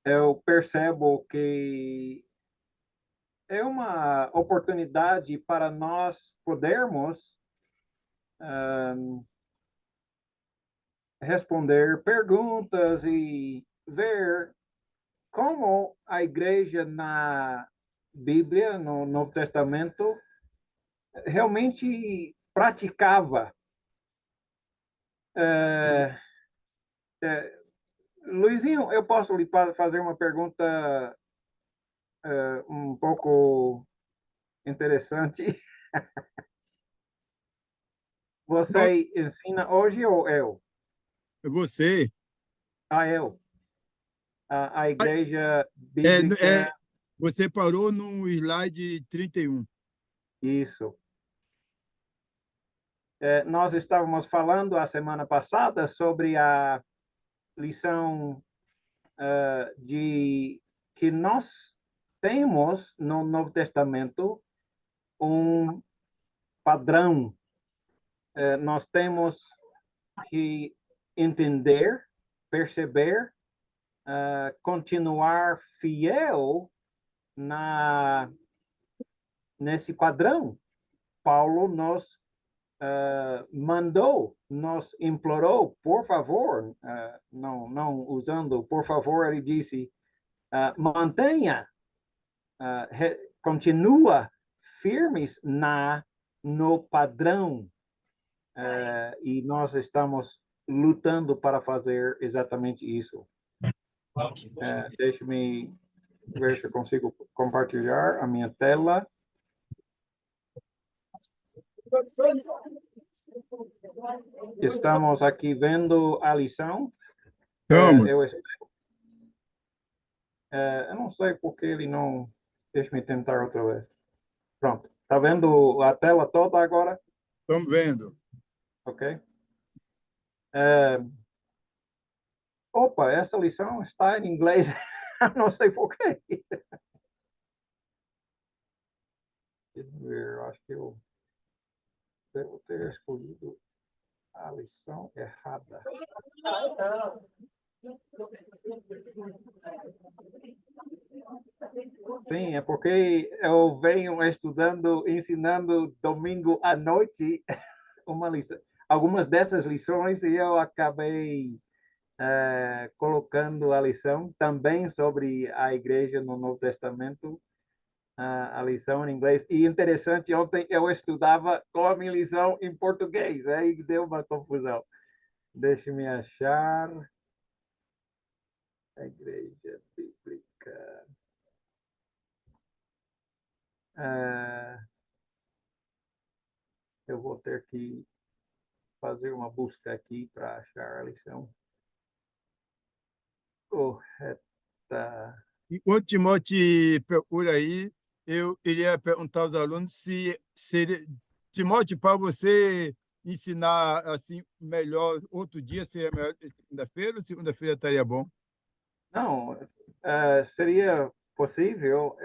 eu percebo que é uma oportunidade para nós podermos responder perguntas e ver como a igreja na Bíblia, no Novo Testamento, realmente praticava. É, Luizinho, eu posso lhe fazer uma pergunta um pouco interessante? Não, Você ensina hoje ou eu? é você. Eu. A igreja É, bíblica, você parou no slide 31. isso. Nós estávamos falando a semana passada sobre a lição de que nós temos no Novo Testamento um padrão. Nós temos que entender, perceber, continuar fiel nesse padrão. Paulo nos mandou, nos implorou, por favor, não usando por favor, ele disse, mantenha, continua firmes no padrão, e nós estamos lutando para fazer exatamente isso. Deixe-me ver se eu consigo compartilhar a minha tela. Estamos aqui vendo a lição. Calma. Eu não sei por que ele não... Deixa-me tentar outra vez. Pronto. Está vendo a tela toda agora? Estamos vendo. Ok. É, Opa, essa lição está em inglês. Não sei por quê. Deixa eu ver, eu acho que eu devo ter escolhido a lição errada. Sim, é porque eu venho estudando, ensinando domingo à noite uma lição, algumas dessas lições e eu acabei colocando a lição também sobre a igreja no Novo Testamento, a lição em inglês. E interessante, ontem eu estudava com a minha lição em português, aí deu uma confusão. Deixe-me achar a igreja bíblica. Ah, eu vou ter que fazer uma busca aqui para achar a lição correta. Enquanto Timóteo procura aí, eu iria perguntar aos alunos se seria... Timóteo, para você ensinar assim melhor outro dia, seria melhor segunda-feira ou segunda-feira estaria bom? Não, seria possível,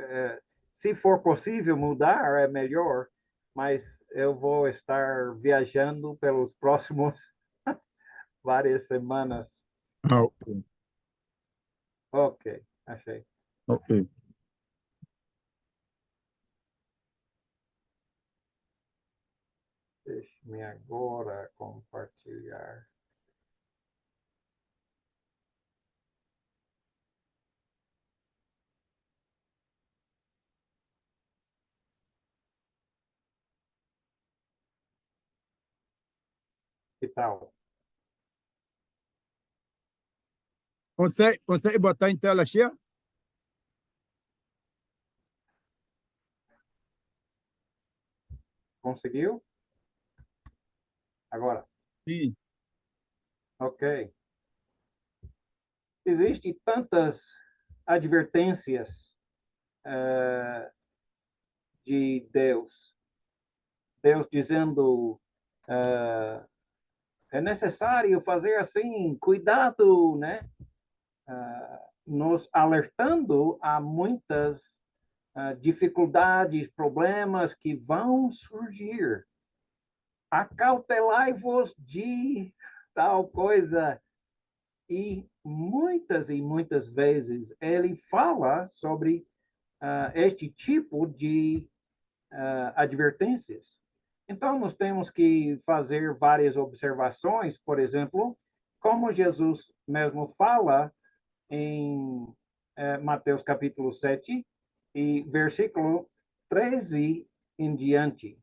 se for possível mudar, é melhor, mas eu vou estar viajando pelos próximos várias semanas. Ah, ok. Ok, achei. Ok. Deixe-me agora compartilhar. Que tal? Consegue botar em tela cheia? Conseguiu? Agora. Sim. Ok. Existem tantas advertências de Deus. Deus dizendo, é necessário fazer assim, cuidado, né? Nos alertando a muitas dificuldades, problemas que vão surgir. Acautelai-vos de tal coisa. e muitas vezes ele fala sobre este tipo de advertências. Então, nós temos que fazer várias observações, por exemplo, como Jesus mesmo fala em Mateus capítulo 7 e versículo 13 em diante.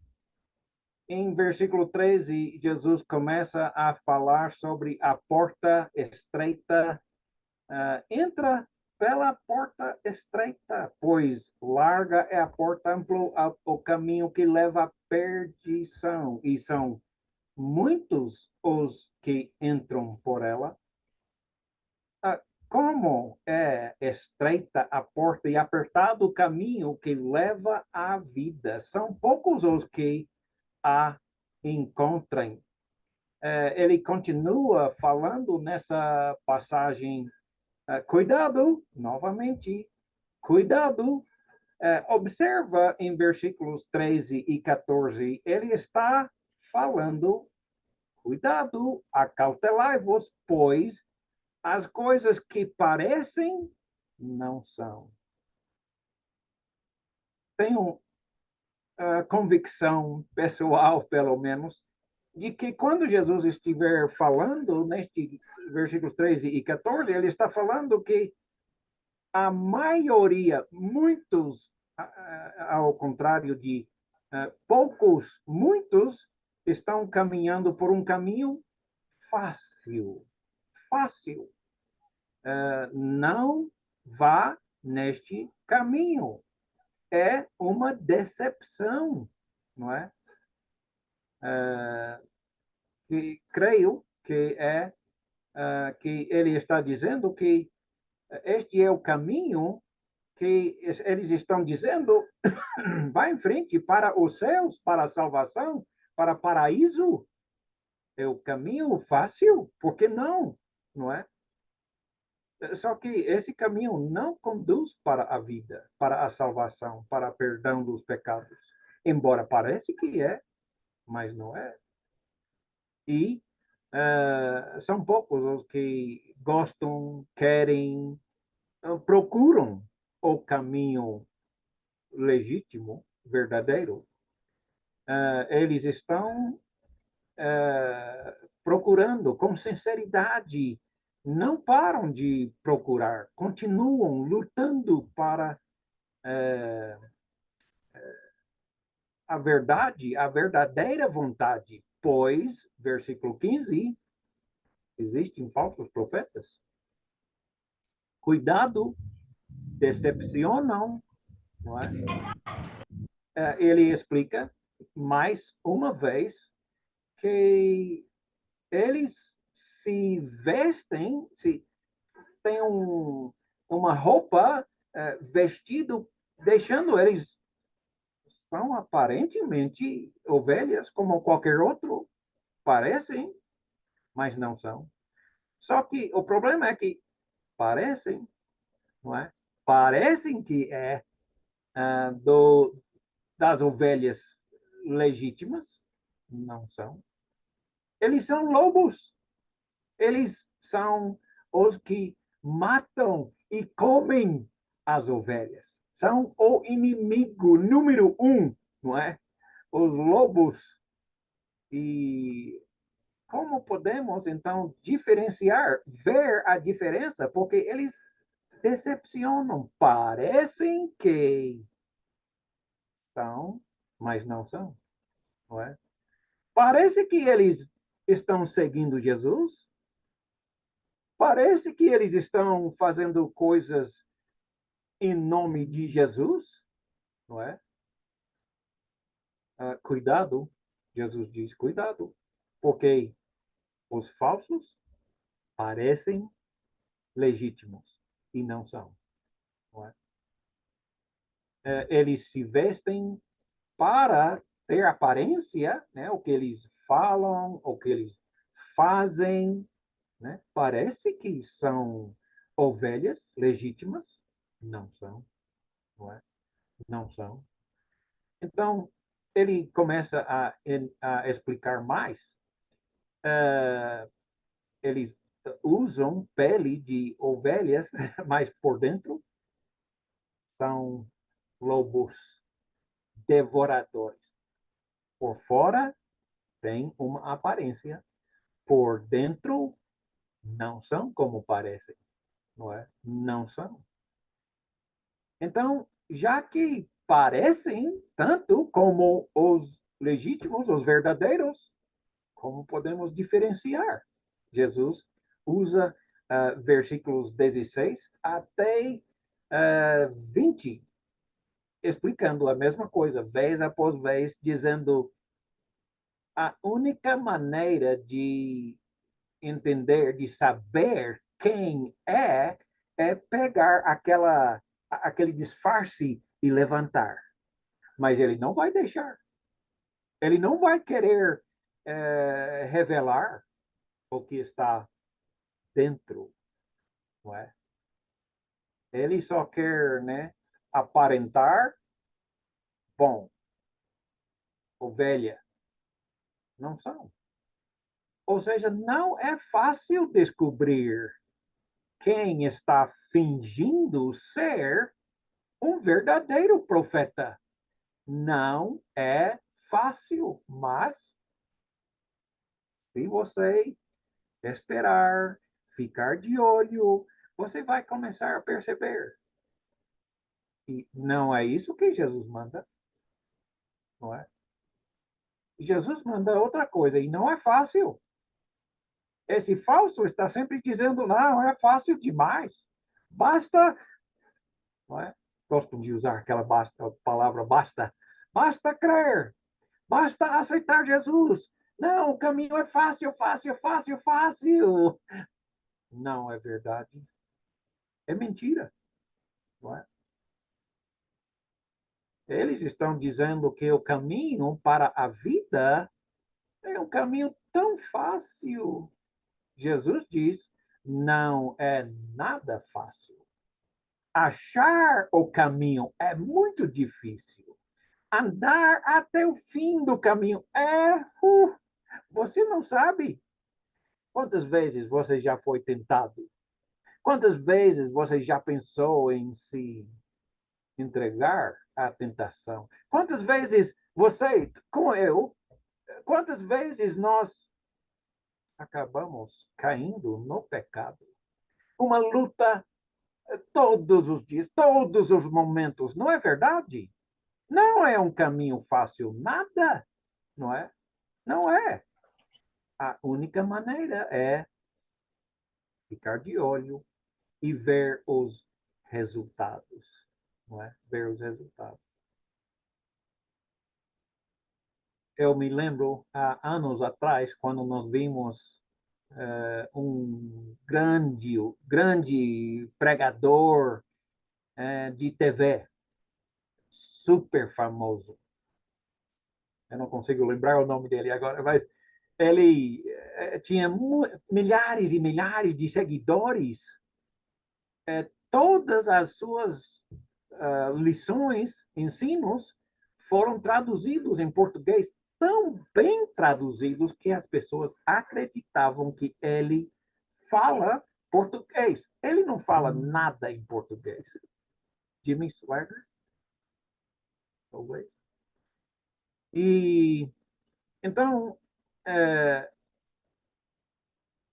Em versículo 13, Jesus começa a falar sobre a porta estreita. Entra pela porta estreita, pois larga é a porta, amplo o caminho que leva à perdição, e são muitos os que entram por ela. Como é estreita a porta e apertado o caminho que leva à vida, são poucos os que a encontrem. Ele continua falando nessa passagem, cuidado, novamente, cuidado. Observa em versículos 13 e 14, ele está falando, cuidado, acautelai-vos, pois as coisas que parecem não são. Tenho convicção pessoal, pelo menos, de que quando Jesus estiver falando, neste versículos 13 e 14, ele está falando que a maioria, muitos, ao contrário de poucos, muitos estão caminhando por um caminho fácil. Fácil. Não vá neste caminho. É uma decepção, não é? Que creio que que ele está dizendo que este é o caminho que eles estão dizendo, vai em frente para os céus, para a salvação, para o paraíso. É o caminho fácil, por que não? Não é? Só que esse caminho não conduz para a vida, para a salvação, para o perdão dos pecados. Embora pareça que é, mas não é. E são poucos os que gostam, querem, procuram o caminho legítimo, verdadeiro. Eles estão procurando com sinceridade, não param de procurar, continuam lutando para a verdade, a verdadeira vontade, pois, versículo 15, existem falsos profetas. Cuidado, decepcionam, não é? Ele explica mais uma vez que eles se vestem, se tem uma roupa, vestido, deixando eles são aparentemente ovelhas como qualquer outro, parecem, mas não são. Só que o problema é que parecem, não é? Parecem que é das ovelhas legítimas, não são. Eles são lobos. Eles são os que matam e comem as ovelhas. São o inimigo número um, não é? Os lobos. E como podemos, então, diferenciar, ver a diferença? Porque eles decepcionam. Parecem que são, mas não são, não é? Parece que eles estão seguindo Jesus, parece que eles estão fazendo coisas em nome de Jesus, não é? Cuidado, Jesus diz, cuidado, porque os falsos parecem legítimos e não são, não é? Eles se vestem para ter aparência, né? O que eles falam, o que eles fazem, né? Parece que são ovelhas legítimas, não são, não é? Não são. Então, ele começa a explicar mais. Eles usam pele de ovelhas, mas por dentro são lobos devoradores. Por fora tem uma aparência, por dentro não são como parecem, não é? Não são. Então, já que parecem tanto como os legítimos, os verdadeiros, como podemos diferenciar? Jesus usa versículos 16 até 20, explicando a mesma coisa, vez após vez, dizendo a única maneira de entender, de saber quem é pegar aquele disfarce e levantar. Mas ele não vai deixar. Ele não vai querer revelar o que está dentro, não é? Ele só quer, né, aparentar bom, ovelha. Não são. Ou seja, não é fácil descobrir quem está fingindo ser um verdadeiro profeta. Não é fácil, mas se você esperar, ficar de olho, você vai começar a perceber. E não é isso que Jesus manda, não é? Jesus manda outra coisa e não é fácil. Esse falso está sempre dizendo, não, é fácil demais. Basta, não é? Gosto de usar aquela palavra basta. Basta crer. Basta aceitar Jesus. Não, o caminho é fácil, fácil, fácil, fácil. Não é verdade. É mentira, não é? Eles estão dizendo que o caminho para a vida é um caminho tão fácil. Jesus diz, não é nada fácil. Achar o caminho é muito difícil. Andar até o fim do caminho você não sabe quantas vezes você já foi tentado. Quantas vezes você já pensou em se entregar à tentação? Quantas vezes você, como eu, quantas vezes nós acabamos caindo no pecado? Uma luta todos os dias, todos os momentos, não é verdade? Não é um caminho fácil, nada, não é? Não é. A única maneira é ficar de olho e ver os resultados, não é? Ver os resultados. Eu me lembro, há anos atrás, quando nós vimos um grande pregador de TV, super famoso. Eu não consigo lembrar o nome dele agora, mas ele tinha milhares e milhares de seguidores. Todas as suas lições, ensinos, foram traduzidos em português, tão bem traduzidos que as pessoas acreditavam que ele fala português. Ele não fala nada em português. Jimmy Swagger, talvez. E então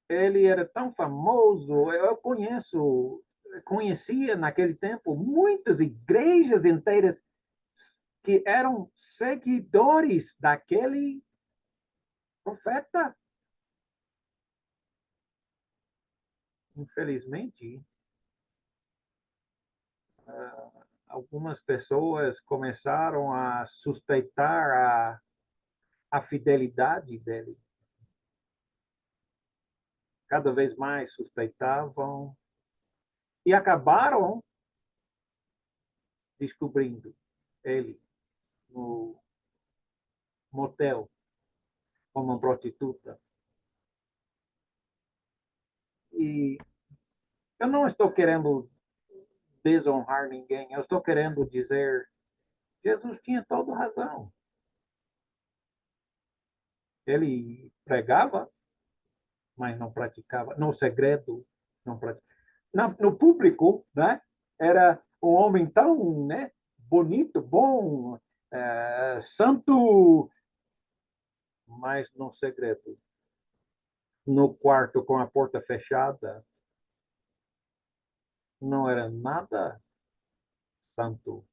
ele era tão famoso. Eu conhecia naquele tempo muitas igrejas inteiras que eram seguidores daquele profeta. Infelizmente, algumas pessoas começaram a suspeitar a fidelidade dele. Cada vez mais suspeitavam e acabaram descobrindo ele no motel como uma prostituta. E eu não estou querendo desonrar ninguém, eu estou querendo dizer, Jesus tinha toda razão. Ele pregava mas não praticava. No segredo, não praticava. No público, né? Era um homem tão, né, bonito, bom, santo, mas no segredo, no quarto com a porta fechada, não era nada santo,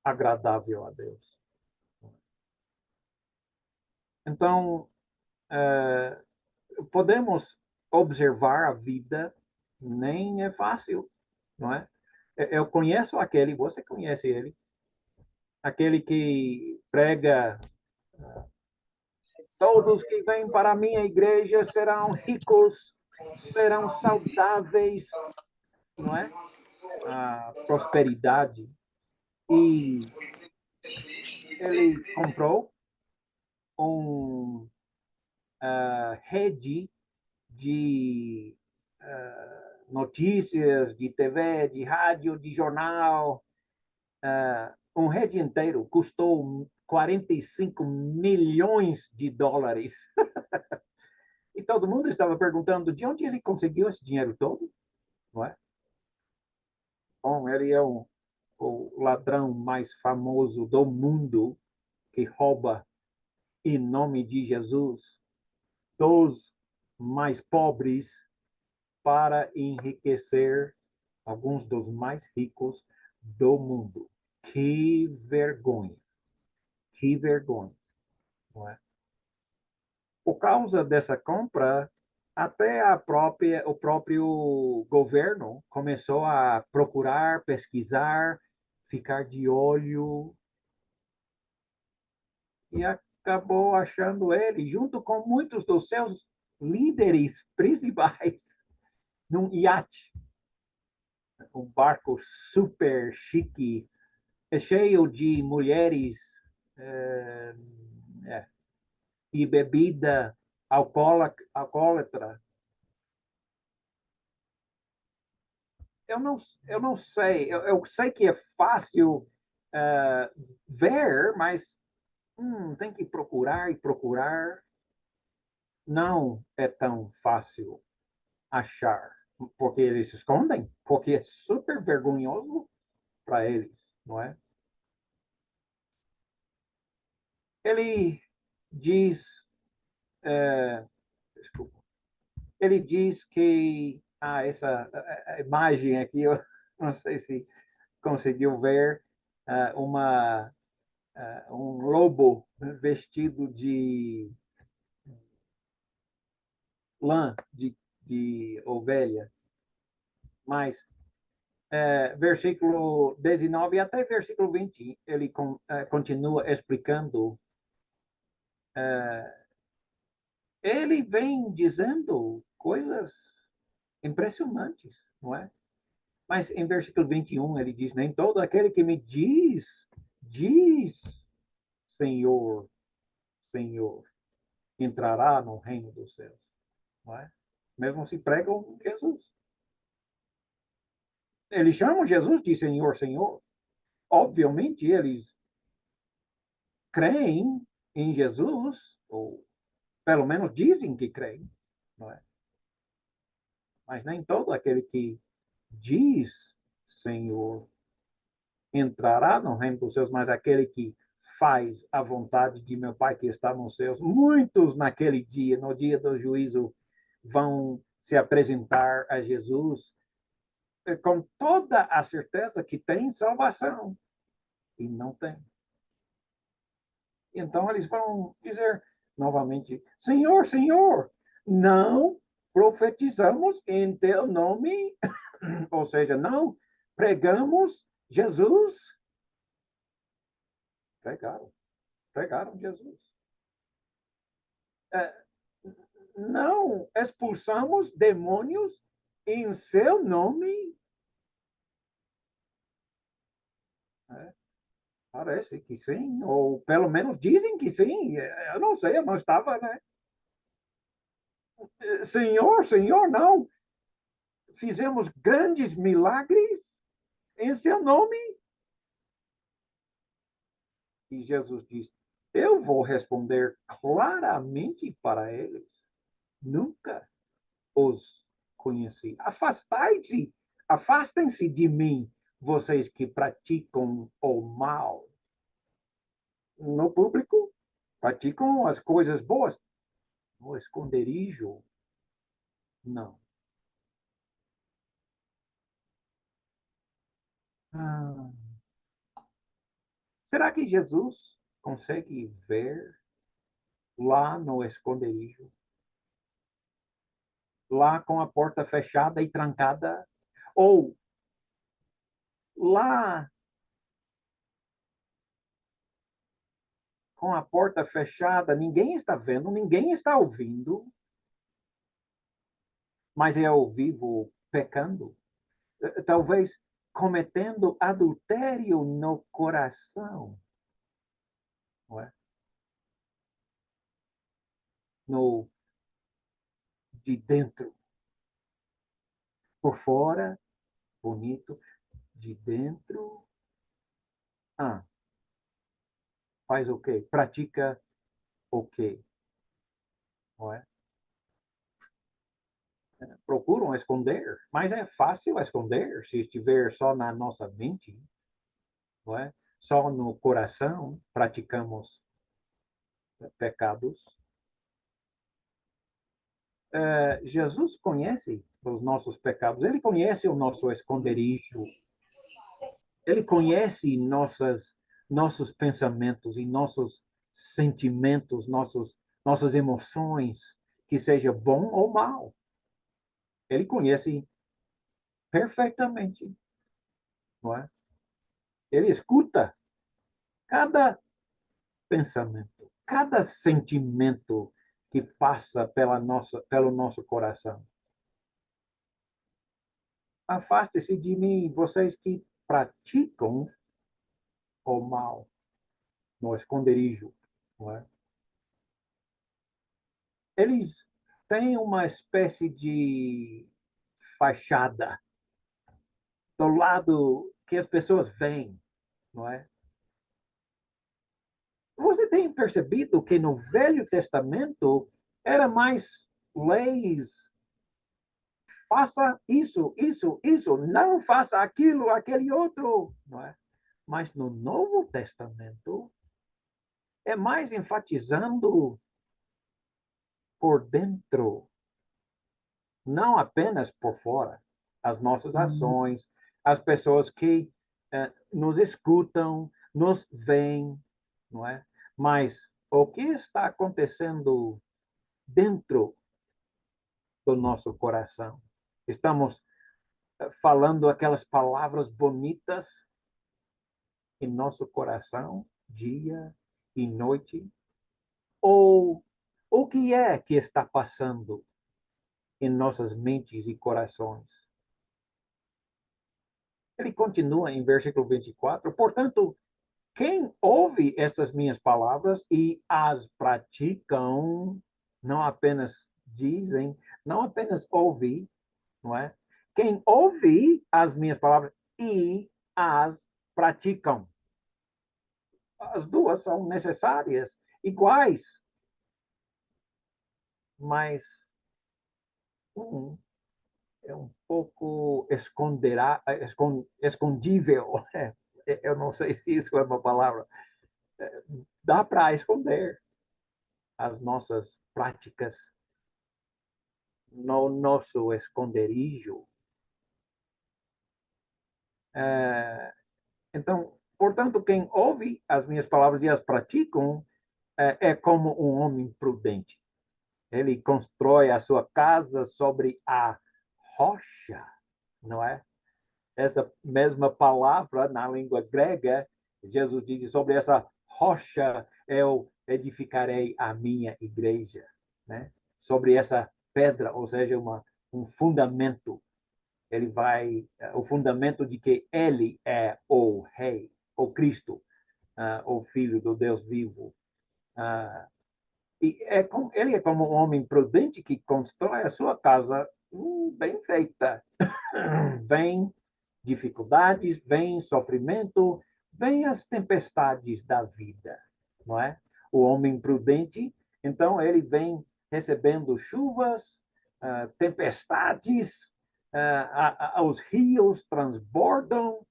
agradável a Deus. Então, podemos observar a vida, nem é fácil, não é? Eu conheço aquele, você conhece ele, aquele que prega: todos que vêm para a minha igreja serão ricos, serão saudáveis, não é? A prosperidade. E ele comprou uma rede de notícias, de TV, de rádio, de jornal, um rede inteiro, custou 45 milhões de dólares. E todo mundo estava perguntando de onde ele conseguiu esse dinheiro todo, não é? Bom, ele é o ladrão mais famoso do mundo que rouba em nome de Jesus dos mais pobres para enriquecer alguns dos mais ricos do mundo. Que vergonha! Que vergonha, não é? Por causa dessa compra, até o próprio governo começou a procurar, pesquisar, ficar de olho e acabou achando ele, junto com muitos dos seus líderes principais, num iate, um barco super chique, cheio de mulheres é, é, e bebida alcoólatra. Eu não sei, eu sei que é fácil ver, mas tem que procurar e procurar. Não é tão fácil achar, porque eles se escondem, porque é super vergonhoso para eles, não é? Ele diz, desculpa, ele diz que essa a imagem aqui, eu não sei se conseguiu ver uma um lobo vestido de lã de ovelha, mas versículo 19 até versículo 20, ele continua explicando. Ele vem dizendo coisas impressionantes, não é? Mas em versículo 21 ele diz: nem todo aquele que me diz, Senhor, Senhor, entrará no reino dos céus, não é? Mesmo se pregam Jesus. Eles chamam Jesus de Senhor, Senhor. Obviamente, eles creem em Jesus, ou pelo menos dizem que creem, não é? Mas nem todo aquele que diz Senhor entrará no reino dos céus, mas aquele que faz a vontade de meu Pai que está nos céus. Muitos naquele dia, no dia do juízo, vão se apresentar a Jesus com toda a certeza que tem salvação e não tem. Então eles vão dizer novamente: Senhor, Senhor, não profetizamos em teu nome, ou seja, não pregamos Jesus. Pregaram Jesus. Não expulsamos demônios em seu nome. Parece que sim, ou pelo menos dizem que sim. Eu não sei, eu não estava, né? Senhor, Senhor, não. Fizemos grandes milagres em seu nome. E Jesus diz: eu vou responder claramente para eles. nunca os conheci. Afastem-se de mim, vocês que praticam o mal. No público, praticam as coisas boas. No esconderijo, não. Ah, será que Jesus consegue ver lá no esconderijo? Lá com a porta fechada e trancada? Ou lá com a porta fechada, ninguém está vendo, ninguém está ouvindo, mas eu vivo pecando? Talvez cometendo adultério no coração, não é? No de dentro. Por fora, bonito, de dentro, faz o quê? Pratica o quê? Não é? Procuram esconder, mas é fácil esconder se estiver só na nossa mente, não é? Só no coração praticamos pecados. Jesus conhece os nossos pecados, ele conhece o nosso esconderijo, ele conhece nossos pensamentos e nossos sentimentos, nossas emoções, que seja bom ou mal. Ele conhece perfeitamente, não é? Ele escuta cada pensamento, cada sentimento que passa pelo nosso coração. Afaste-se de mim, vocês que praticam o mal no esconderijo, não é? Eles têm uma espécie de fachada do lado que as pessoas veem, não é? Você tem percebido que no Velho Testamento era mais leis, faça isso, isso, isso, não faça aquilo, aquele outro, não é? Mas no Novo Testamento é mais enfatizando por dentro, não apenas por fora, as nossas ações, as pessoas que nos escutam, nos veem, não é? Mas o que está acontecendo dentro do nosso coração? Estamos falando aquelas palavras bonitas em nosso coração, dia e noite? Ou o que é que está passando em nossas mentes e corações? Ele continua em versículo 24: portanto, quem ouve essas minhas palavras e as praticam, não apenas dizem, não apenas ouvem, não é? Quem ouve as minhas palavras e as praticam. As duas são necessárias, iguais, mas um é um pouco escondível. Eu não sei se isso é uma palavra. Dá para esconder as nossas práticas no nosso esconderijo. Então, portanto, quem ouve as minhas palavras e as praticam é como um homem prudente. Ele constrói a sua casa sobre a rocha, não é? Essa mesma palavra na língua grega, Jesus diz: sobre essa rocha eu edificarei a minha igreja, né? Sobre essa pedra, ou seja, um fundamento. Ele vai, o fundamento de que ele é o rei, o Cristo, o filho do Deus vivo. E ele é como um homem prudente que constrói a sua casa bem feita. Vem dificuldades, vem sofrimento, vem as tempestades da vida, não é? O homem prudente, então ele vem recebendo chuvas, tempestades, os rios transbordam,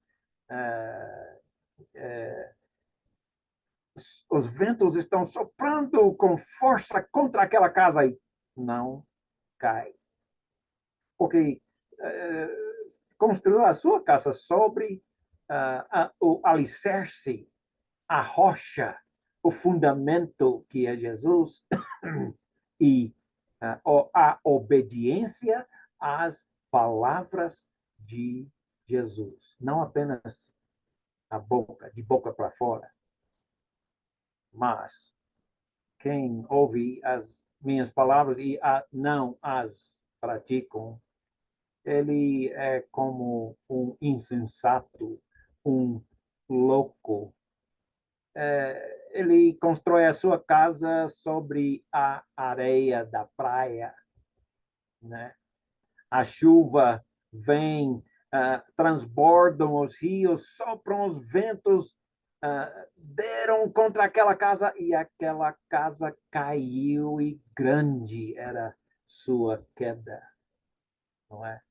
os ventos estão soprando com força contra aquela casa e não cai. Porque construiu a sua casa sobre o alicerce, a rocha, o fundamento que é Jesus e a obediência às palavras de Jesus. Não apenas a boca, de boca para fora, mas quem ouve as minhas palavras e não as praticam, ele é como um insensato, um louco. Ele constrói a sua casa sobre a areia da praia, né? A chuva vem, transbordam os rios, sopram os ventos, deram contra aquela casa e aquela casa caiu e grande era sua queda, não é?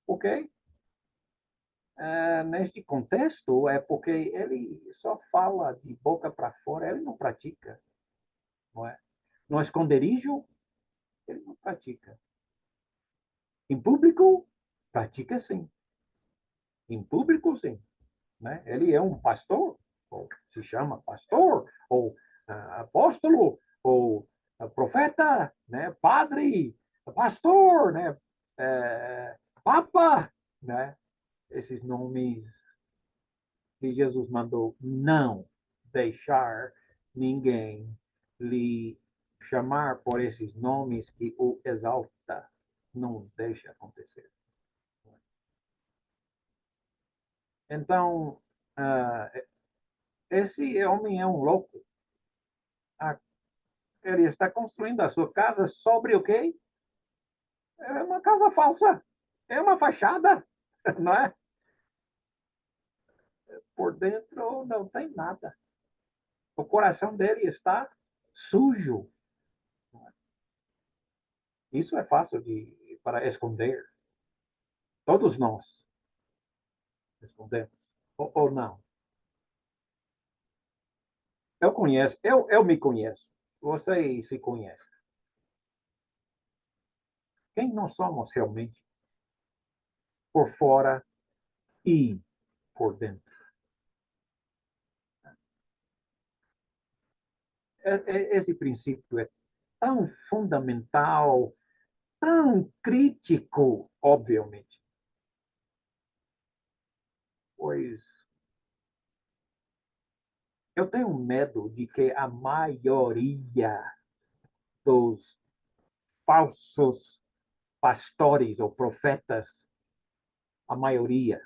Ok? Neste contexto, é porque ele só fala de boca para fora, ele não pratica, não é? No esconderijo, ele não pratica. Em público, pratica sim. Em público, sim. Né? Ele é um pastor, ou se chama pastor, ou apóstolo, ou profeta, né? Padre, pastor, né? Papa, né? Esses nomes que Jesus mandou não deixar ninguém lhe chamar por esses nomes que o exalta. Não deixa acontecer. Então, esse homem é um louco. Ele está construindo a sua casa sobre o quê? É uma casa falsa. É uma fachada, não é? Por dentro não tem nada. O coração dele está sujo. Isso é fácil para esconder. Todos nós escondemos. Ou não. Eu me conheço. Você se conhece. Quem nós somos realmente? Por fora e por dentro. Esse princípio é tão fundamental, tão crítico, obviamente, pois eu tenho medo de que a maioria dos falsos pastores ou profetas, a maioria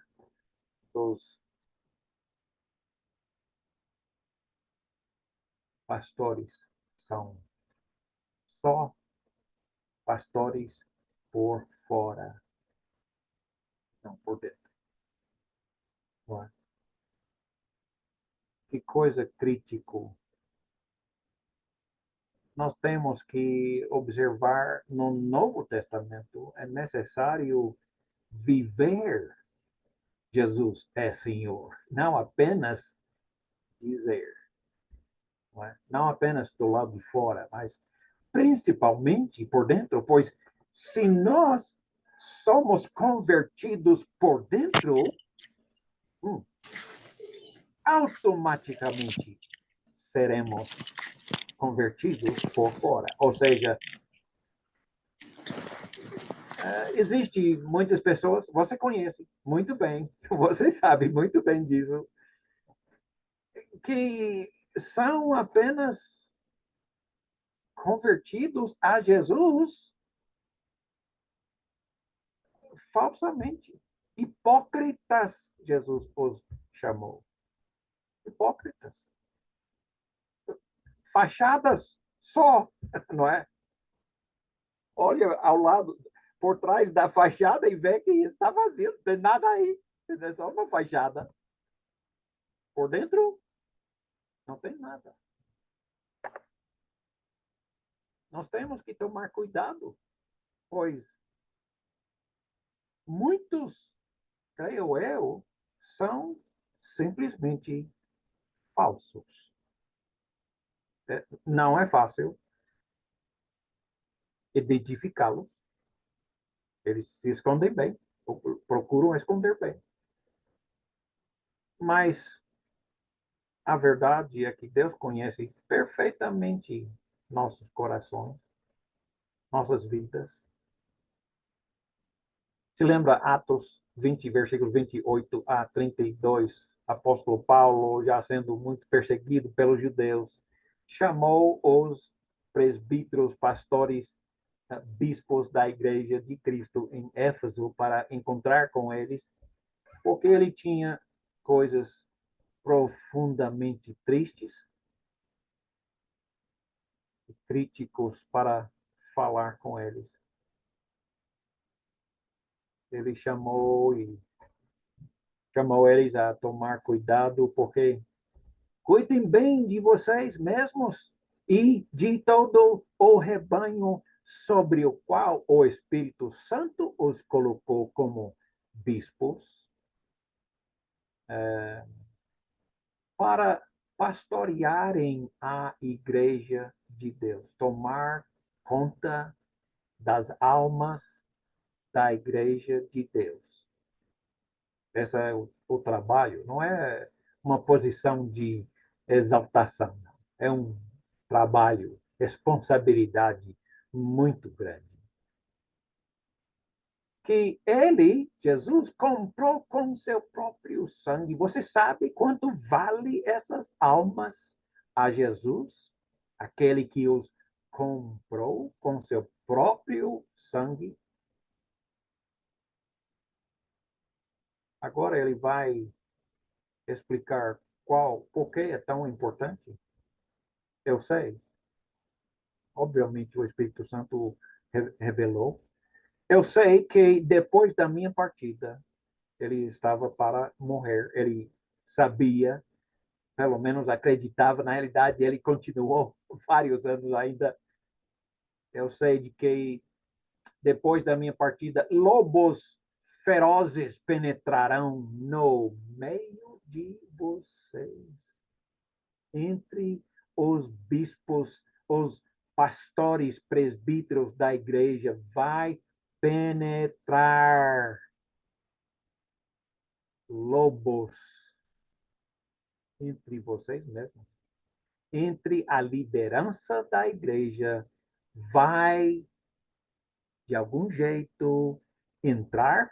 dos pastores são só pastores por fora, não por dentro. Não é? Que coisa crítico. Nós temos que observar no Novo Testamento, é necessário viver Jesus é Senhor, não apenas dizer, não é? Não apenas do lado de fora, mas principalmente por dentro, pois se nós somos convertidos por dentro, automaticamente seremos convertidos por fora. Ou seja, existe muitas pessoas, você conhece muito bem, você sabe muito bem disso, que são apenas convertidos a Jesus falsamente. Hipócritas, Jesus os chamou. Hipócritas. Fachadas só, não é? Olha ao lado, por trás da fachada e vê que está vazio, não tem nada aí. É só uma fachada. Por dentro, não tem nada. nós temos que tomar cuidado, pois muitos, creio eu, são simplesmente falsos. Não é fácil identificá-los. Eles se escondem bem, procuram esconder bem. Mas a verdade é que Deus conhece perfeitamente nossos corações, nossas vidas. Se lembra Atos 20, versículo 28 a 32, apóstolo Paulo, já sendo muito perseguido pelos judeus, chamou os presbíteros, pastores, bispos da igreja de Cristo em Éfeso para encontrar com eles, porque ele tinha coisas profundamente tristes e críticos para falar com eles. Ele chamou eles a tomar cuidado, porque cuidem bem de vocês mesmos e de todo o rebanho sobre o qual o Espírito Santo os colocou como bispos, para pastorearem a igreja de Deus, tomar conta das almas da igreja de Deus. Esse é o trabalho, não é uma posição de exaltação, não. É um trabalho, responsabilidade muito grande. Que ele, Jesus, comprou com seu próprio sangue. Você sabe quanto vale essas almas a Jesus? Aquele que os comprou com seu próprio sangue. Agora ele vai explicar por que é tão importante. Eu sei. Obviamente o Espírito Santo revelou. Eu sei que depois da minha partida, ele estava para morrer. Ele sabia, pelo menos acreditava, na realidade ele continuou vários anos ainda. Eu sei de que depois da minha partida, lobos ferozes penetrarão no meio de vocês, entre os bispos, os pastores, presbíteros da igreja, vai penetrar lobos entre vocês mesmos, entre a liderança da igreja, vai, de algum jeito, entrar.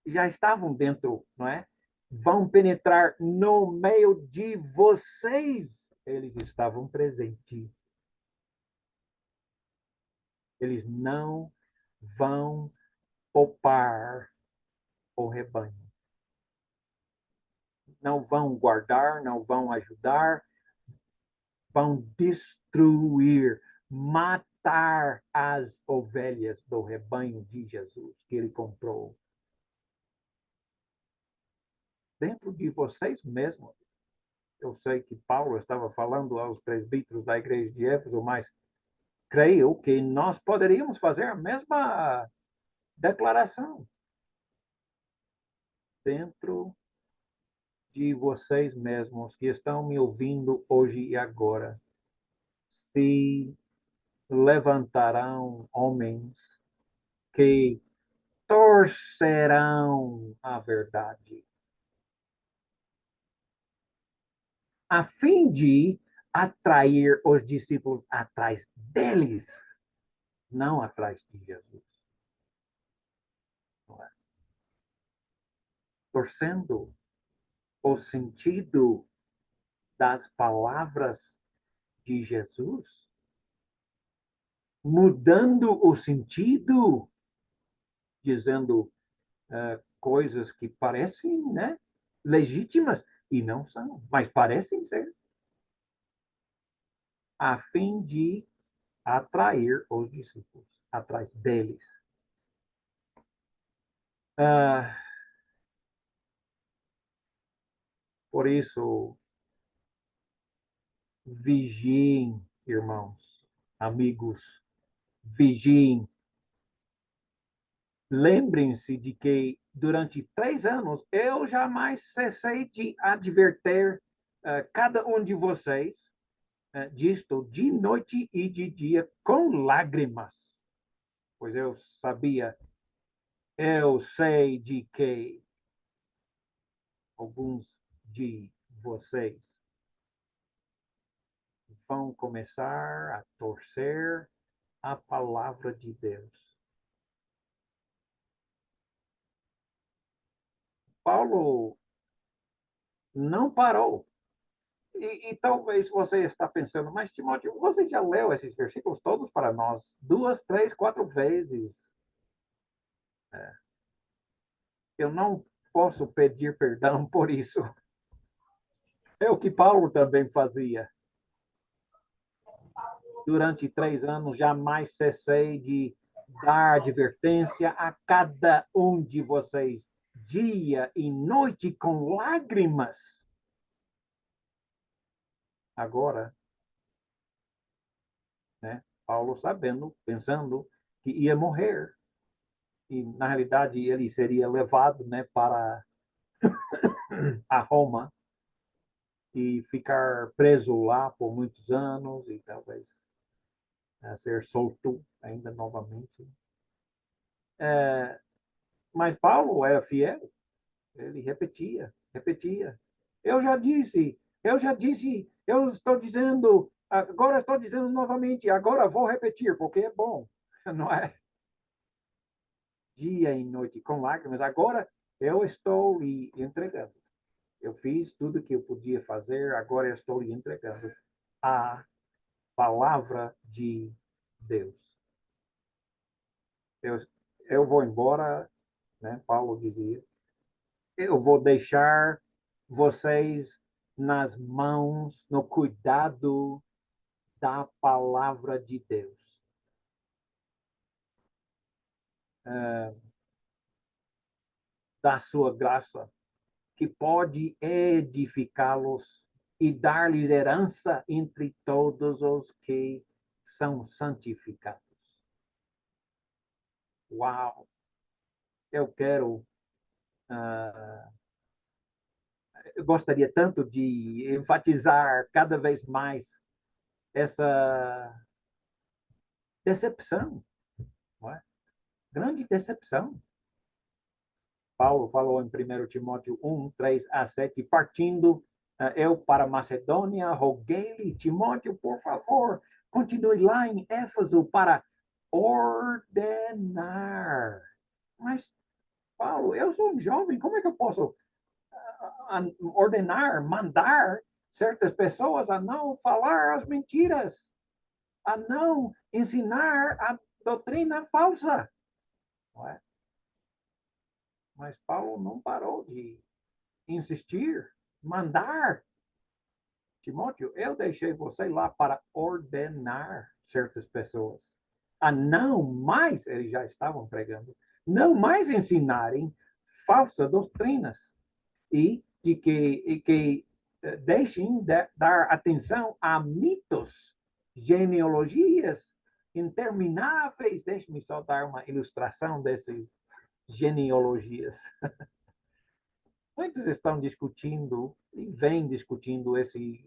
Já estavam dentro, não é? Vão penetrar no meio de vocês. Eles estavam presentes. Eles não vão poupar o rebanho. Não vão guardar, não vão ajudar, vão destruir, matar as ovelhas do rebanho de Jesus que ele comprou. Dentro de vocês mesmos. Eu sei que Paulo estava falando aos presbíteros da igreja de Éfeso, mas creio que nós poderíamos fazer a mesma declaração dentro de vocês mesmos que estão me ouvindo hoje e agora. Se levantarão homens que torcerão a verdade, a fim de atrair os discípulos atrás deles, não atrás de Jesus. Não é? Torcendo o sentido das palavras de Jesus, mudando o sentido, dizendo coisas que parecem, né, legítimas e não são, mas parecem ser, a fim de atrair os discípulos atrás deles. Por isso, vigiem irmãos, amigos, vigiem. Lembrem-se de que durante 3 anos eu jamais cessei de advertir cada um de vocês disto de noite e de dia com lágrimas, pois eu sei de que alguns de vocês vão começar a torcer a palavra de Deus. Paulo não parou. E talvez você está pensando, mas Timóteo, você já leu esses versículos todos para nós 2, 3, 4 vezes. Eu não posso pedir perdão por isso. É o que Paulo também fazia. Durante 3 anos, jamais cessei de dar advertência a cada um de vocês, dia e noite, com lágrimas. Agora, né, Paulo pensando que ia morrer. E, na realidade, ele seria levado, né, para a Roma e ficar preso lá por muitos anos e talvez ser solto ainda novamente. Mas Paulo era fiel, ele repetia. Eu estou dizendo, agora estou dizendo novamente, agora vou repetir, porque é bom, não é? Dia e noite com lágrimas, agora eu estou lhe entregando. Eu fiz tudo que eu podia fazer, agora eu estou lhe entregando a palavra de Deus. Eu, eu vou embora, né? Paulo dizia, eu vou deixar vocês nas mãos, no cuidado da palavra de Deus. Da sua graça, que pode edificá-los e dar-lhes herança entre todos os que são santificados. Uau! Eu quero eu gostaria tanto de enfatizar cada vez mais essa decepção, não é? Grande decepção. Paulo falou em 1 Timóteo 1, 3 a 7, partindo eu para Macedônia, roguei-lhe, Timóteo, por favor, continue lá em Éfeso para ordenar. Mas, Paulo, eu sou um jovem, como é que eu posso ordenar, mandar certas pessoas a não falar as mentiras, a não ensinar a doutrina falsa? Não é? Mas Paulo não parou de insistir, mandar. Timóteo, eu deixei você lá para ordenar certas pessoas a não mais, eles já estavam pregando, não mais ensinarem falsas doutrinas e que deixem de dar atenção a mitos, genealogias intermináveis. Deixe-me só dar uma ilustração dessas genealogias. Muitos estão discutindo e vêm discutindo esse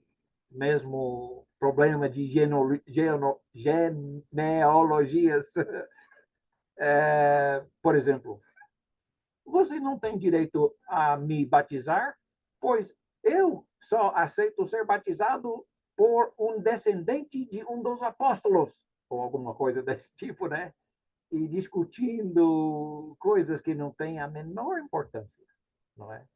mesmo problema de genealogias. Por exemplo, você não tem direito a me batizar, pois eu só aceito ser batizado por um descendente de um dos apóstolos, ou alguma coisa desse tipo, né? E discutindo coisas que não têm a menor importância, não é?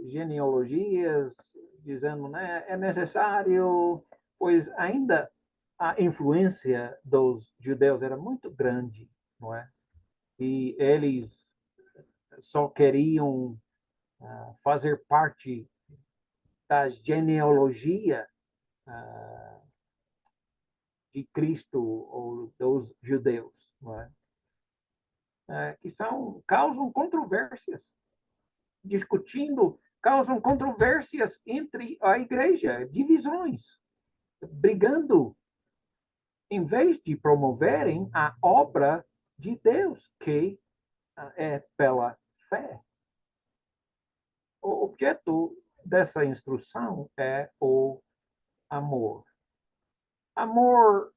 Genealogias dizendo, né, é necessário, pois ainda a influência dos judeus era muito grande, não é? E eles só queriam fazer parte da genealogia de Cristo ou dos judeus, não é? Que causam controvérsias, discutindo causam controvérsias entre a igreja, divisões, brigando, em vez de promoverem a obra de Deus, que é pela fé. O objeto dessa instrução é o amor. Amor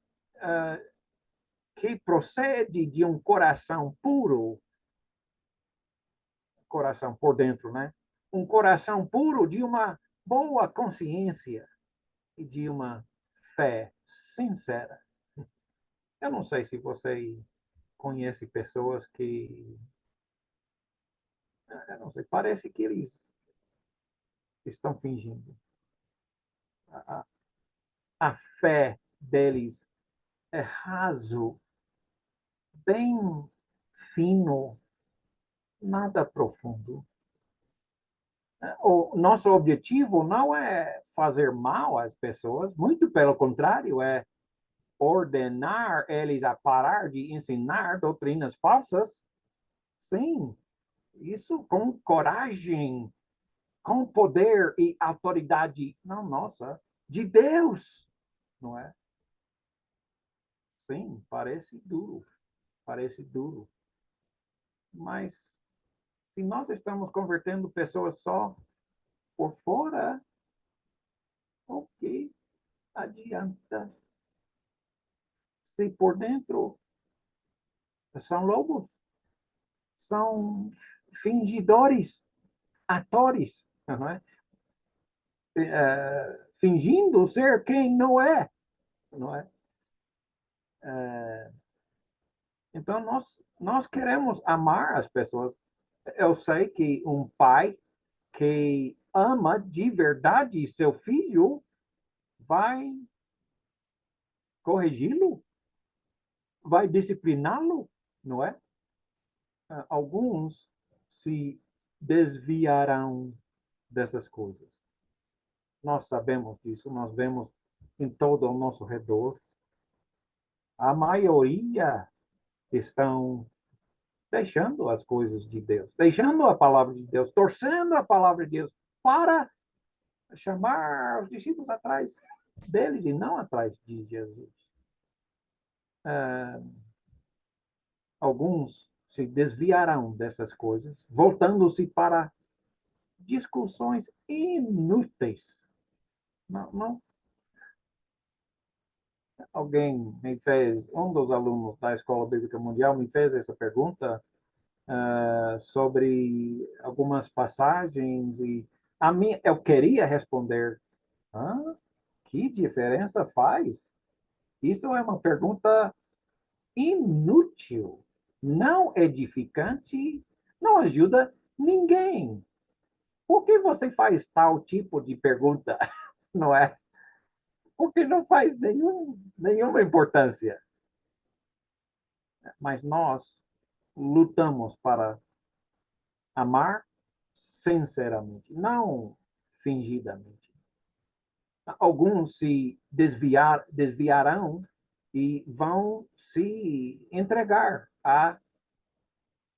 que procede de um coração puro, coração por dentro, né? Um coração puro de uma boa consciência e de uma fé sincera. Eu não sei se você conhece pessoas que, eu não sei, parece que eles estão fingindo. A, a fé deles é raso, bem fino, nada profundo. O nosso objetivo não é fazer mal às pessoas, muito pelo contrário, é ordenar eles a parar de ensinar doutrinas falsas. Sim, isso com coragem, com poder e autoridade, não nossa, de Deus, não é? Sim, parece duro. Mas se nós estamos convertendo pessoas só por fora, o que adianta? Se por dentro são lobos, são fingidores, atores, não é? Fingindo ser quem não é, não é? Então nós queremos amar as pessoas. Eu sei que um pai que ama de verdade seu filho vai corrigi-lo, vai discipliná-lo, não é? Alguns se desviarão dessas coisas. Nós sabemos disso, nós vemos em todo ao nosso redor. A maioria estão deixando as coisas de Deus, deixando a palavra de Deus, torcendo a palavra de Deus para chamar os discípulos atrás deles e não atrás de Jesus. Alguns se desviarão dessas coisas, voltando-se para discussões inúteis. Não. Alguém me fez, um dos alunos da Escola Bíblica Mundial me fez essa pergunta sobre algumas passagens e a mim eu queria responder, que diferença faz? Isso é uma pergunta inútil, não edificante, não ajuda ninguém. Por que você faz tal tipo de pergunta? Não é? Porque não faz nenhuma importância. Mas nós lutamos para amar sinceramente, não fingidamente. Alguns se desviarão e vão se entregar a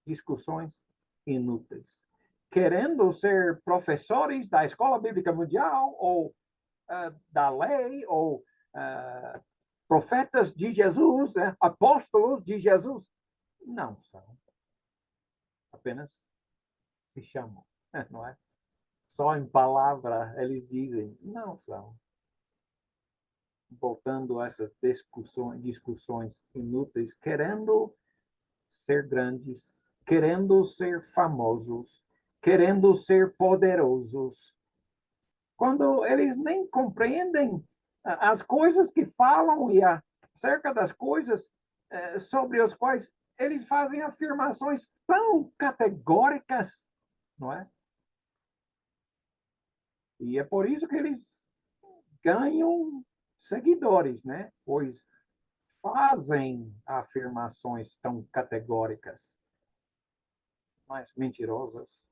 discussões inúteis, querendo ser professores da Escola Bíblica Mundial ou da lei ou profetas de Jesus, apóstolos de Jesus. Não são. Apenas se chamam, não é? Só em palavra eles dizem, não são. Voltando a essas discussões inúteis, querendo ser grandes, querendo ser famosos, querendo ser poderosos, quando eles nem compreendem as coisas que falam e acerca das coisas sobre as quais eles fazem afirmações tão categóricas, não é? E é por isso que eles ganham seguidores, né? Pois fazem afirmações tão categóricas, mas mentirosas.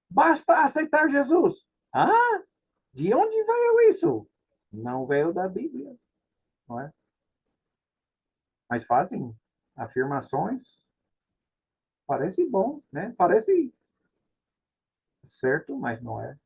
Basta aceitar Jesus. De onde veio isso? Não veio da Bíblia, não é? Mas fazem afirmações, parece bom, né? Parece certo, mas não é.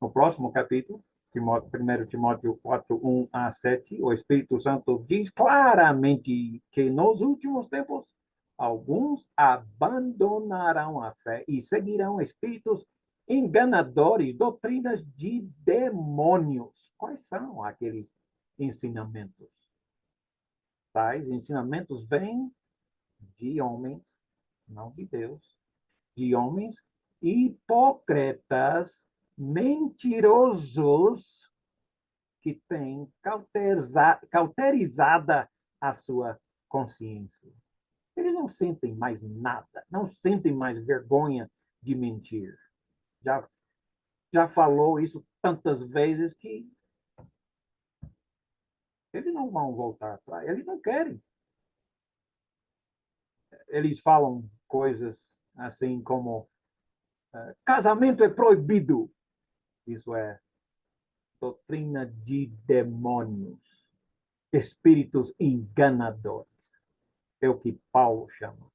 No próximo capítulo, 1 Timóteo 4, 1 a 7, o Espírito Santo diz claramente que nos últimos tempos alguns abandonarão a fé e seguirão espíritos enganadores, doutrinas de demônios. Quais são aqueles ensinamentos? Tais ensinamentos vêm de homens, não de Deus, de homens hipócritas, mentirosos, que têm cauterizada a sua consciência. Eles não sentem mais nada, não sentem mais vergonha de mentir. Já, já falou isso tantas vezes que eles não vão voltar atrás, eles não querem. Eles falam coisas assim como casamento é proibido. Isso é doutrina de demônios, espíritos enganadores. É o que Paulo chama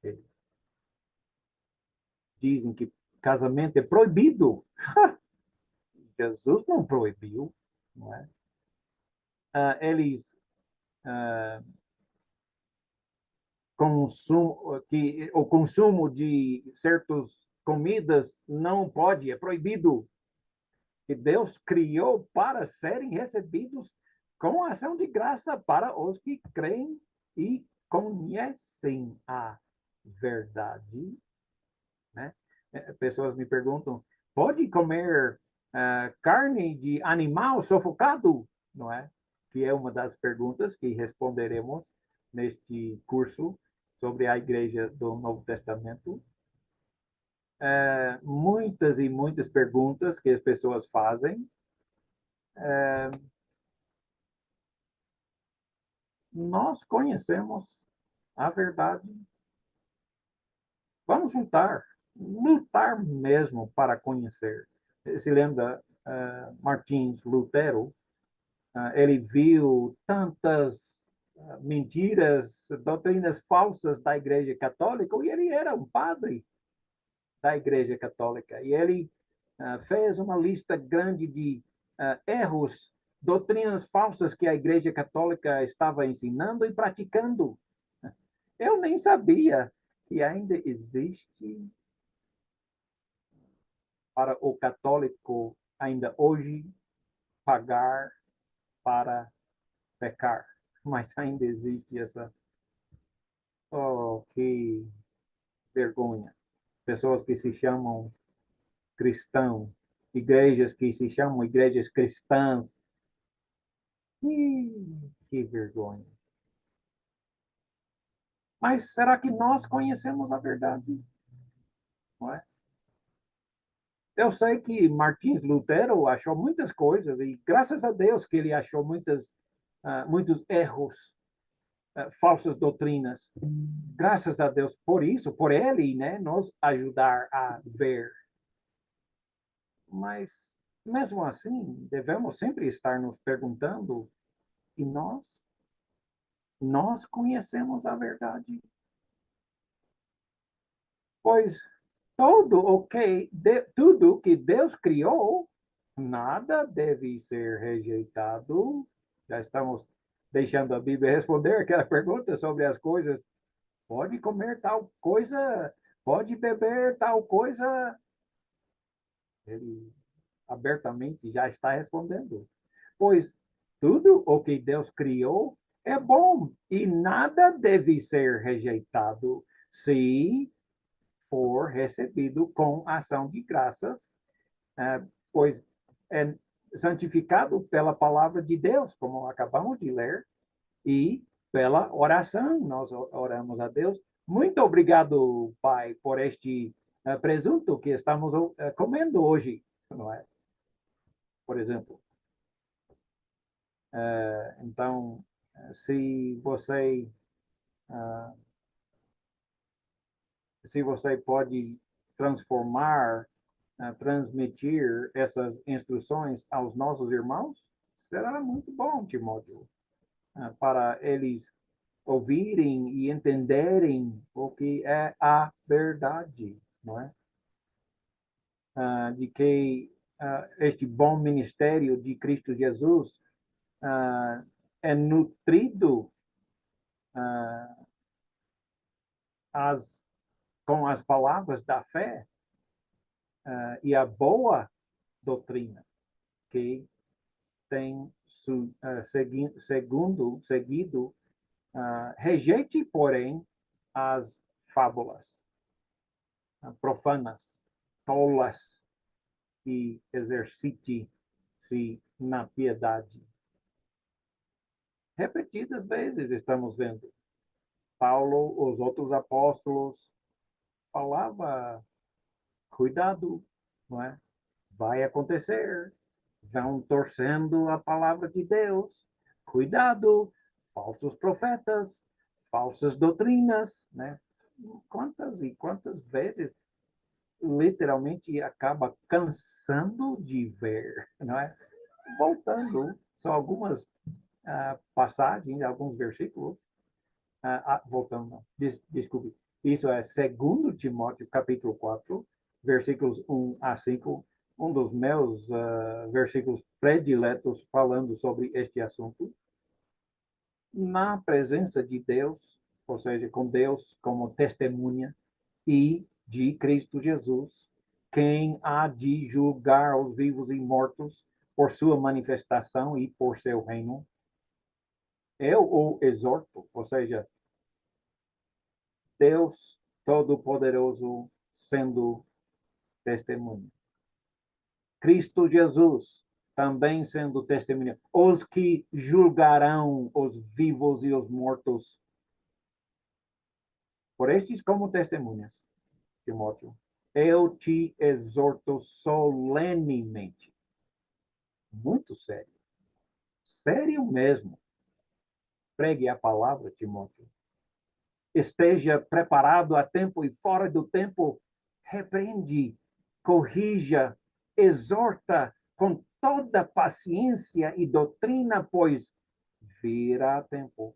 eles. Dizem que casamento é proibido. Jesus não proibiu, não é? Eles que o consumo de certas comidas não pode, é proibido. Que Deus criou para serem recebidos com ação de graça para os que creem e conhecem a verdade, né? Pessoas me perguntam, pode comer carne de animal sufocado? Não é? Que é uma das perguntas que responderemos neste curso sobre a Igreja do Novo Testamento. Muitas e muitas perguntas que as pessoas fazem. Nós conhecemos a verdade. Vamos lutar mesmo para conhecer. Se lembra Martins Lutero? Ele viu tantas mentiras, doutrinas falsas da Igreja Católica, e ele era um padre da Igreja Católica. E ele fez uma lista grande de erros, doutrinas falsas que a Igreja Católica estava ensinando e praticando. Eu nem sabia que ainda existe para o católico ainda hoje pagar para pecar, mas ainda existe essa. Oh, que vergonha! Pessoas que se chamam cristão, igrejas que se chamam igrejas cristãs. Que vergonha! Mas será que nós conhecemos a verdade? Não é? Eu sei que Martins Lutero achou muitas coisas, e graças a Deus que ele achou muitos erros, falsas doutrinas. Graças a Deus por isso, por ele, né, nos ajudar a ver. Mas, mesmo assim, devemos sempre estar nos perguntando, e nós conhecemos a verdade? Pois tudo que Deus criou, nada deve ser rejeitado. Já estamos deixando a Bíblia responder aquela pergunta sobre as coisas. Pode comer tal coisa, pode beber tal coisa. Ele abertamente já está respondendo. Pois tudo o que Deus criou é bom e nada deve ser rejeitado se for recebido com ação de graças, pois é santificado pela palavra de Deus, como acabamos de ler, e pela oração. Nós oramos a Deus. Muito obrigado, Pai, por este presunto que estamos comendo hoje, não é? Por exemplo. Então, se você pode transformar, transmitir essas instruções aos nossos irmãos, será muito bom, Timóteo, para eles ouvirem e entenderem o que é a verdade, não é? de que este bom ministério de Cristo Jesus é nutrido com as palavras da fé e a boa doutrina que tem seguido, rejeite, porém, as fábulas profanas, tolas, e exercite-se na piedade. Repetidas vezes estamos vendo. Paulo, os outros apóstolos, falava, cuidado, não é? Vai acontecer, vão torcendo a palavra de Deus, cuidado, falsos profetas, falsas doutrinas, né? Quantas e quantas vezes literalmente acaba cansando de ver, não é? Voltando, só algumas passagens, alguns versículos, voltando, não, desculpe, isso é 2 Timóteo, capítulo 4, versículos 1 a 5, um dos meus versículos prediletos falando sobre este assunto. Na presença de Deus, ou seja, com Deus como testemunha, e de Cristo Jesus, quem há de julgar os vivos e mortos por sua manifestação e por seu reino. Eu o exorto, ou seja, Deus Todo-Poderoso sendo testemunha. Cristo Jesus também sendo testemunha. Os que julgarão os vivos e os mortos. Por estes como testemunhas, Timóteo, eu te exorto solenemente. Muito sério. Sério mesmo. Pregue a palavra, Timóteo. Esteja preparado a tempo e fora do tempo. Repreende, corrija, exorta com toda paciência e doutrina, pois virá tempo.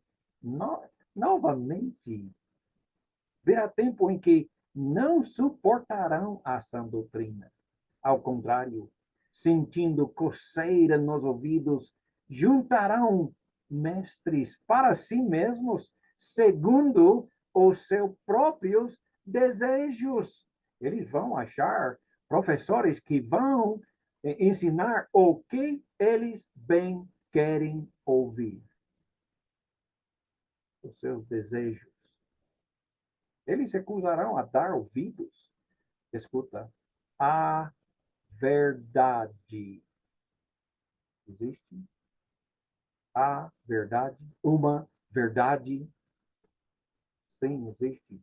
Novamente, virá tempo em que não suportarão a sã doutrina. Ao contrário, sentindo coceira nos ouvidos, juntarão mestres para si mesmos, segundo os seus próprios desejos. Eles vão achar professores que vão ensinar o que eles bem querem ouvir. Os seus desejos. Eles recusarão a dar ouvidos, escuta, à verdade. Existe a verdade, uma verdade. Sim, existe.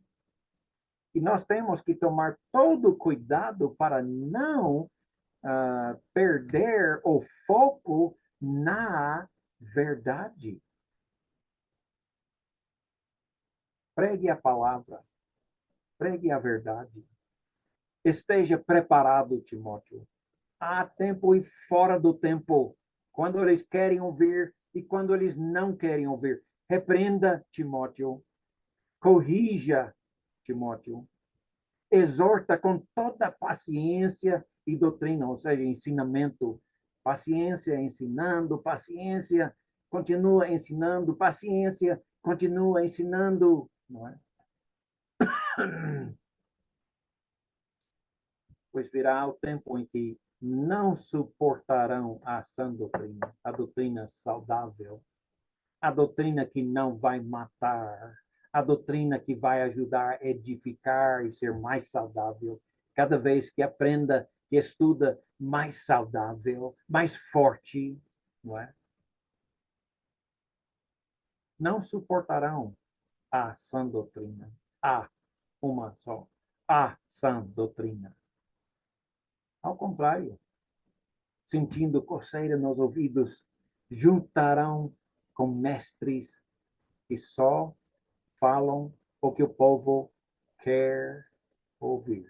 E nós temos que tomar todo cuidado para não perder o foco na verdade. Pregue a palavra, pregue a verdade. Esteja preparado, Timóteo. Há tempo e fora do tempo. Quando eles querem ouvir e quando eles não querem ouvir. Repreenda, Timóteo. Corrija, Timóteo. Exorta com toda paciência e doutrina, ou seja, ensinamento. Paciência ensinando, paciência continua ensinando, paciência continua ensinando. Não é? Pois virá o tempo em que não suportarão a sã doutrina, a doutrina saudável, a doutrina que não vai matar, a doutrina que vai ajudar a edificar e ser mais saudável. Cada vez que aprenda, que estuda, mais saudável, mais forte, não é? Não suportarão a sã doutrina. Há uma só. A sã doutrina. Ao contrário, sentindo coceira nos ouvidos, juntarão com mestres que só falam o que o povo quer ouvir.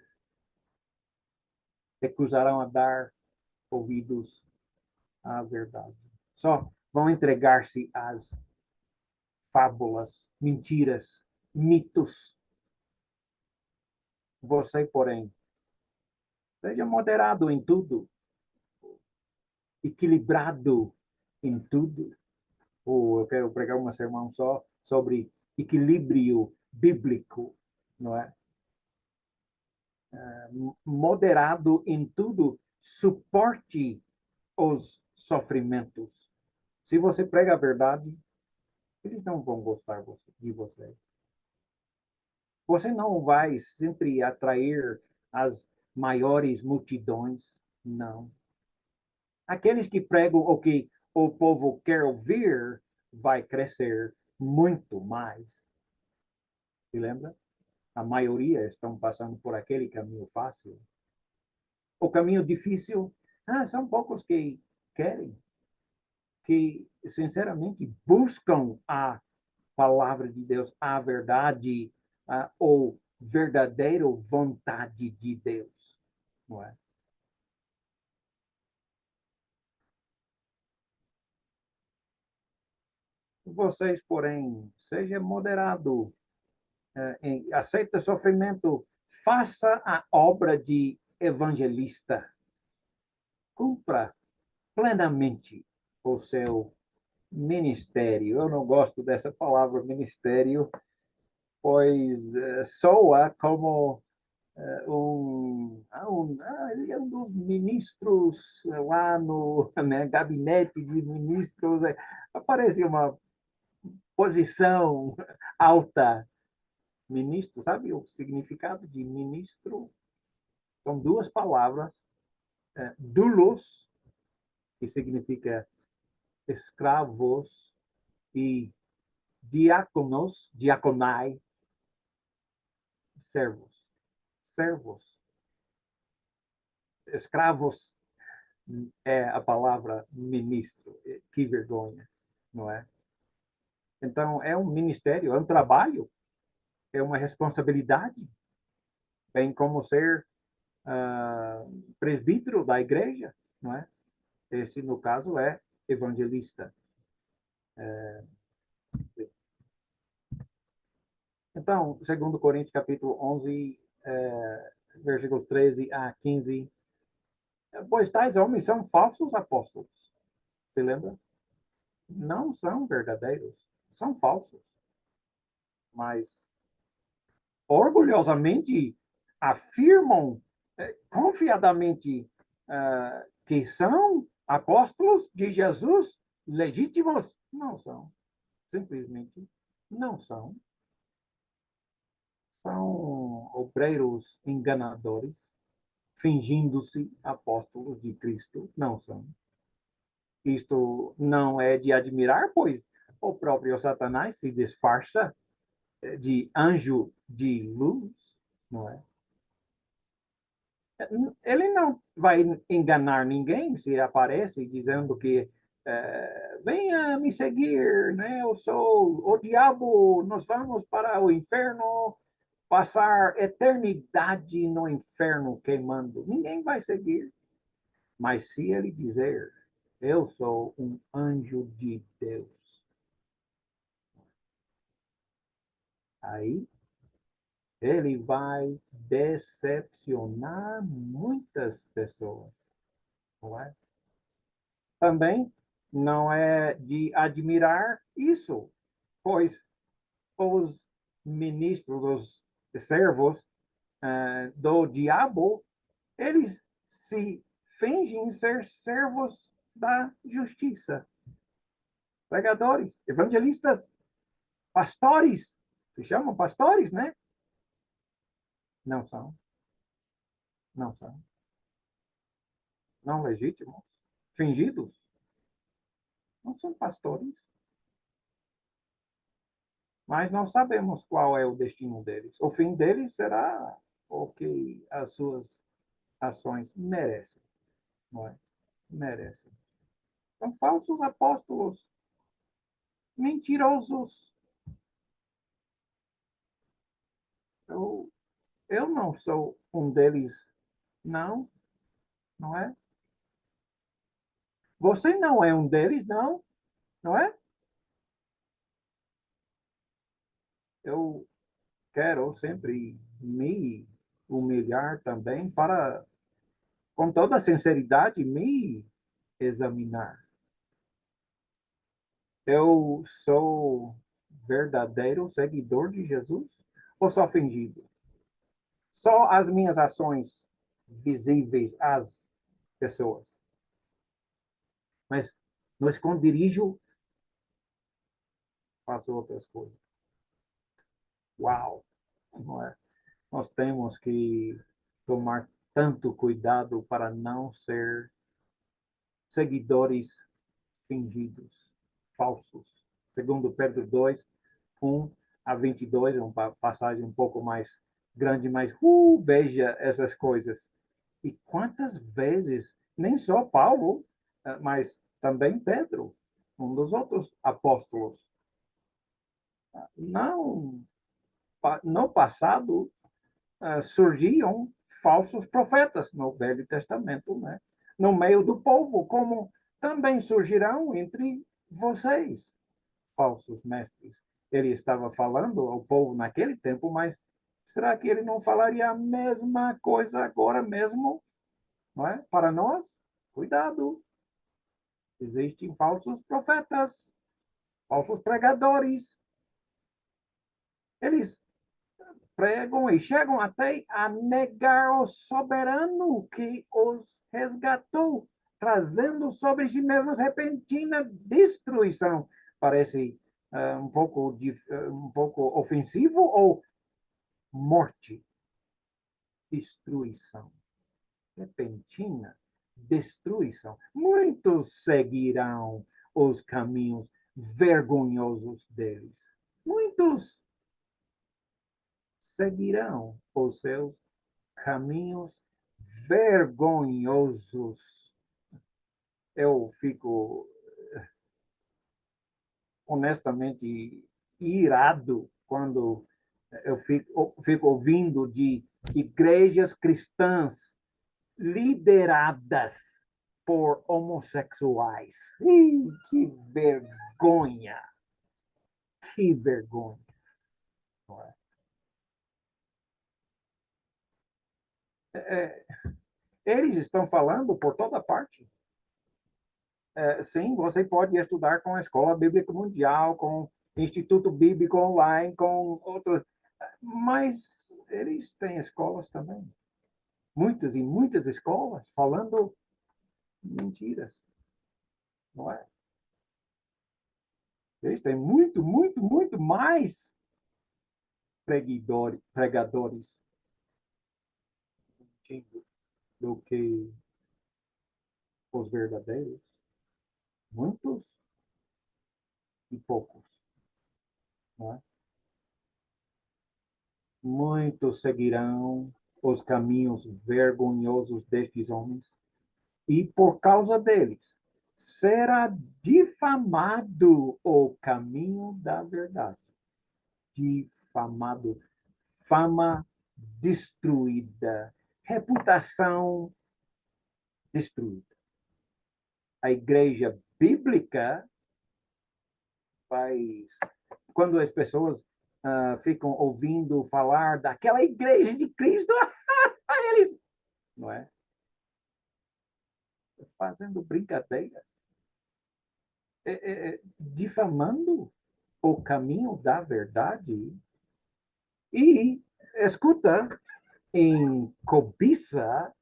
Recusarão a dar ouvidos à verdade. Só vão entregar-se às fábulas, mentiras, mitos. Você, porém, Seja moderado em tudo, equilibrado em tudo. Ou eu quero pregar uma sermão só sobre equilíbrio bíblico, não é? Moderado em tudo, suporte os sofrimentos. Se você prega a verdade, eles não vão gostar de você. Você não vai sempre atrair as maiores multidões, não. Aqueles que pregam o que o povo quer ouvir vai crescer muito mais. Se lembra? A maioria estão passando por aquele caminho fácil. O caminho difícil, são poucos que querem, que sinceramente buscam a palavra de Deus, a verdade, ou verdadeira vontade de Deus, não é? Vocês, porém, seja moderado, aceita sofrimento, faça a obra de evangelista, cumpra plenamente o seu ministério. Eu não gosto dessa palavra ministério, pois soa como ele é um dos ministros lá no, né, gabinete de ministros. Aparece uma posição alta. Ministro, sabe o significado de ministro? São duas palavras, doulos, que significa escravos, e diáconos, diaconai, servos. Servos. Escravos é a palavra ministro. Que vergonha, não é? Então, é um ministério, é um trabalho, é uma responsabilidade, bem como ser presbítero da igreja, não é? Esse, no caso, é evangelista. Então, segundo Coríntios, capítulo 11, versículos 13 a 15, pois tais homens são falsos apóstolos. Você lembra? Não são verdadeiros, são falsos. Mas orgulhosamente afirmam confiadamente que são apóstolos de Jesus legítimos. Não são. Simplesmente não são. São obreiros enganadores, fingindo-se apóstolos de Cristo. Não são. Isto não é de admirar, pois o próprio Satanás se disfarça de anjo de luz, não é? Ele não vai enganar ninguém se aparece dizendo que venha me seguir, né? Eu sou o diabo, nós vamos para o inferno, passar eternidade no inferno queimando. Ninguém vai seguir. Mas se ele dizer, eu sou um anjo de Deus, aí ele vai decepcionar muitas pessoas, não é? Também não é de admirar isso, pois os ministros, os servos do diabo, eles se fingem ser servos da justiça. Pregadores, evangelistas, pastores, se chamam pastores, né? Não são, não são. Não legítimos, fingidos, não são pastores. Mas não sabemos qual é o destino deles. O fim deles será o que as suas ações merecem, não é? Merecem. São falsos apóstolos, mentirosos. Eu, eu não sou um deles, não, não é? Você não é um deles, não, não é? Eu quero sempre me humilhar também para com toda sinceridade, me examinar. Eu sou verdadeiro seguidor de Jesus ou só fingido? Só as minhas ações visíveis às pessoas. Mas no esconderijo faço outras coisas. Uau! Não é? Nós temos que tomar tanto cuidado para não ser seguidores fingidos, falsos. Segundo Pedro 2, 1 a 22, é uma passagem um pouco mais grande, mas veja essas coisas. E quantas vezes, nem só Paulo, mas também Pedro, um dos outros apóstolos, não, no passado, surgiam falsos profetas no Velho Testamento, né? No meio do povo, como também surgirão entre vocês falsos mestres. Ele estava falando ao povo naquele tempo, mas será que ele não falaria a mesma coisa agora mesmo? Não é? Para nós, cuidado. Existem falsos profetas, falsos pregadores. Eles pregam e chegam até a negar o soberano que os resgatou, trazendo sobre si mesmos repentina destruição. Parece um pouco ofensivo ou morte, destruição, repentina destruição. Muitos seguirão os caminhos vergonhosos deles. Muitos seguirão os seus caminhos vergonhosos. Eu fico honestamente irado quando eu fico ouvindo de igrejas cristãs lideradas por homossexuais. Que vergonha! Que vergonha! Não é? Eles estão falando por toda parte. Sim, você pode estudar com a Escola Bíblica Mundial, com o Instituto Bíblico Online, com outros, mas eles têm escolas também. Muitas e muitas escolas falando mentiras, não é? Eles têm muito, muito, muito mais pregadores do que os verdadeiros. Muitos e poucos, não é? Muitos seguirão os caminhos vergonhosos destes homens, e por causa deles será difamado o caminho da verdade. Difamado, fama destruída, reputação destruída. A igreja bíblica faz. Quando as pessoas ficam ouvindo falar daquela igreja de Cristo, eles. Não é? Fazendo brincadeira. Difamando o caminho da verdade. E, escuta, em cobiça,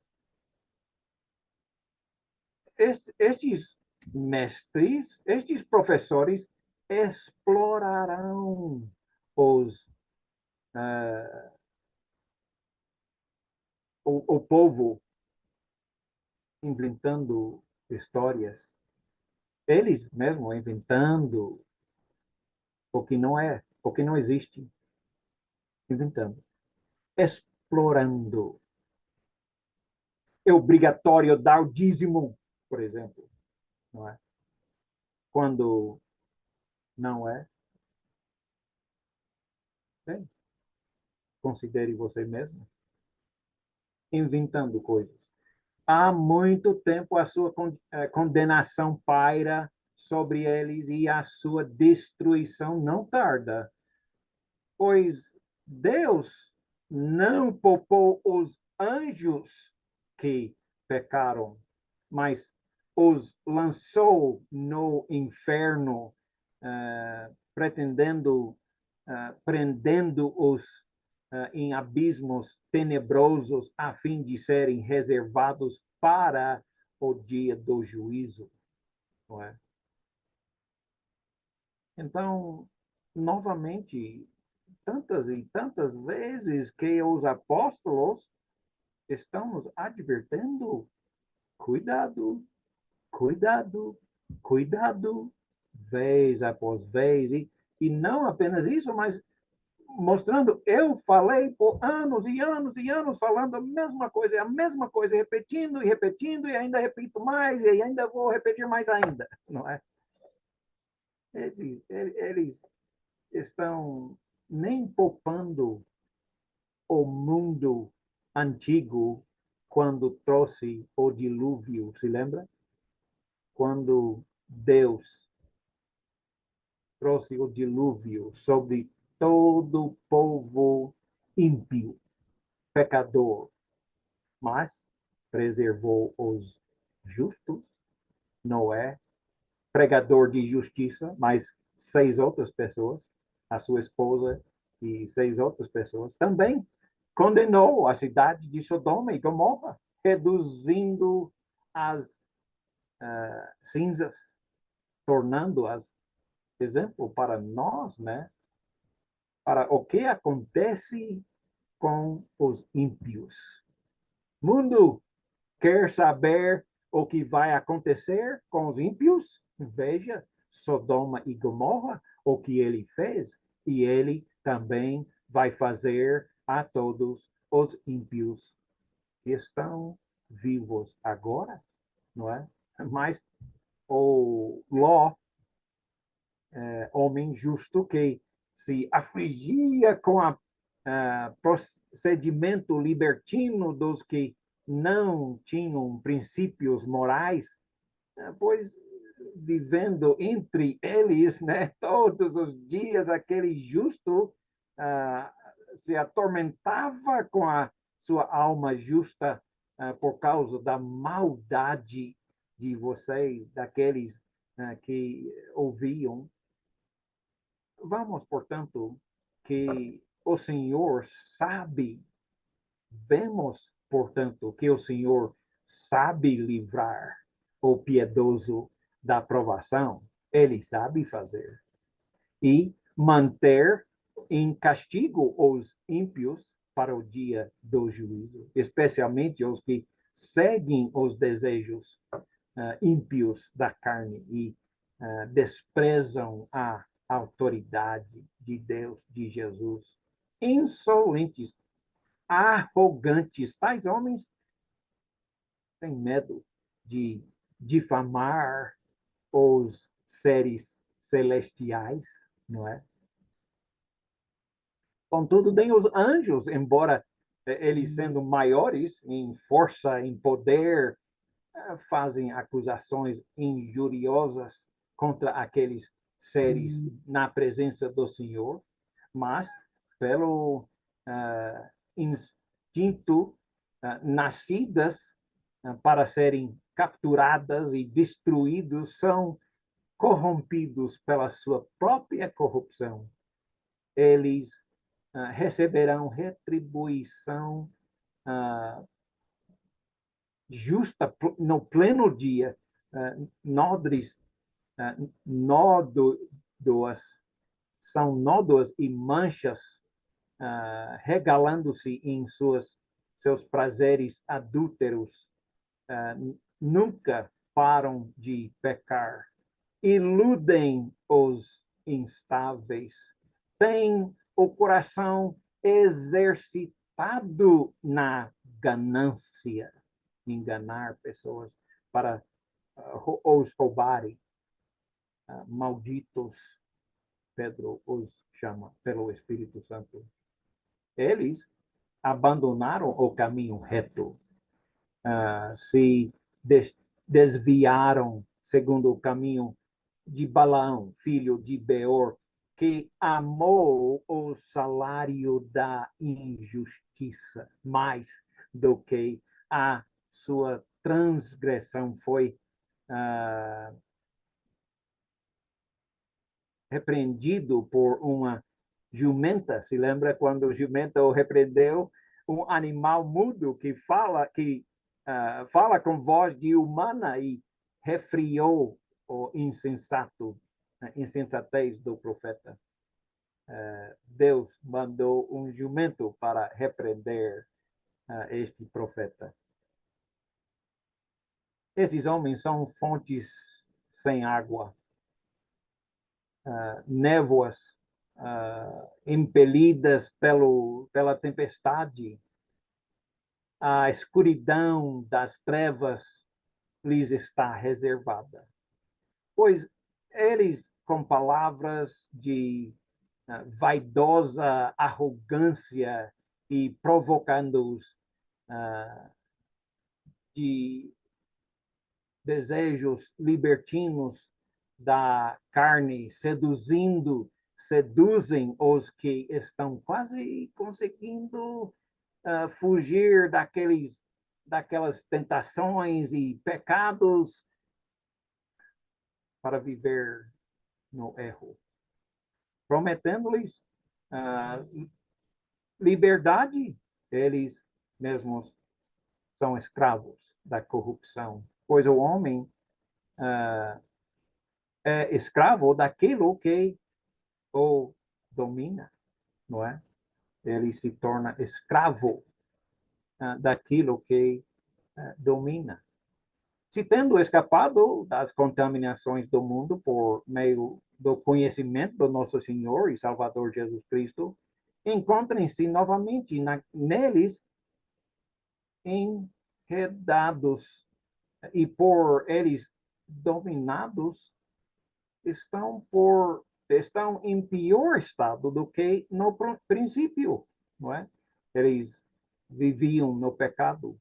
estes mestres, estes professores explorarão o povo inventando histórias, eles mesmos inventando o que não é, o que não existe, inventando, explorando. É obrigatório dar o dízimo, por exemplo, não é? Quando não é, bem, considere você mesmo inventando coisas. Há muito tempo a sua condenação paira sobre eles e a sua destruição não tarda, pois Deus não poupou os anjos que pecaram, mas os lançou no inferno, prendendo-os em abismos tenebrosos, a fim de serem reservados para o dia do juízo. Não é? Então, novamente, tantas e tantas vezes que os apóstolos estão nos advertendo: cuidado, cuidado, cuidado, vez após vez. E não apenas isso, mas mostrando, eu falei por anos e anos e anos falando a mesma coisa, repetindo e repetindo, e ainda repito mais, e ainda vou repetir mais ainda, não é? Eles estão nem poupando o mundo antigo quando trouxe o dilúvio, se lembra? Quando Deus trouxe o dilúvio sobre todo o povo ímpio, pecador, mas preservou os justos. Noé, pregador de justiça, mas 6 outras pessoas, a sua esposa e 6 outras pessoas, também condenou a cidade de Sodoma e Gomorra, reduzindo as cinzas, tornando-as exemplo para nós, né? Para o que acontece com os ímpios. Mundo quer saber o que vai acontecer com os ímpios? Veja Sodoma e Gomorra, o que ele fez, e ele também vai fazer a todos os ímpios que estão vivos agora, não é? Mas o Ló, homem justo que se afligia com o procedimento libertino dos que não tinham princípios morais, pois vivendo entre eles, né, todos os dias, aquele justo se atormentava com a sua alma justa por causa da maldade de vocês, daqueles que ouviam. Vamos, portanto, que o Senhor sabe, vemos, portanto, que o Senhor sabe livrar o piedoso da provação, ele sabe fazer. E manter em castigo os ímpios para o dia do juízo, especialmente os que seguem os desejos ímpios da carne e desprezam a autoridade de Deus, de Jesus. Insolentes, arrogantes, tais homens têm medo de difamar os seres celestiais, não é? Contudo, tem os anjos, embora eles sendo maiores em força, em poder, fazem acusações injuriosas contra aqueles seres na presença do Senhor, mas pelo instinto nascidas para serem capturadas e destruídos, são corrompidos pela sua própria corrupção. Eles receberão retribuição justa no pleno dia, nódoas, são nódoas e manchas, regalando-se em seus prazeres adúlteros, nunca param de pecar, iludem os instáveis, têm o coração exercitado na ganância, enganar pessoas para os roubarem. Malditos, Pedro os chama pelo Espírito Santo. Eles abandonaram o caminho reto, se desviaram segundo o caminho de Balaão, filho de Beor, que amou o salário da injustiça mais do que a sua transgressão, foi repreendido por uma jumenta. Se lembra quando o jumenta o repreendeu? Um animal mudo que fala com voz de humana e refriou o insensatez do profeta. Deus mandou um jumento para repreender este profeta. Esses homens são fontes sem água, névoas impelidas pela tempestade. A escuridão das trevas lhes está reservada. Pois eles, com palavras de vaidosa arrogância e provocando-os de desejos libertinos da carne, seduzem os que estão quase conseguindo fugir daquelas tentações e pecados para viver no erro, prometendo-lhes liberdade. Eles mesmos são escravos da corrupção, pois o homem é escravo daquilo que o domina, não é? Ele se torna escravo daquilo que domina. Se tendo escapado das contaminações do mundo por meio do conhecimento do nosso Senhor e Salvador Jesus Cristo, encontrem-se novamente neles enredados e por eles dominados, estão em pior estado do que no princípio, não é? Eles viviam no pecado,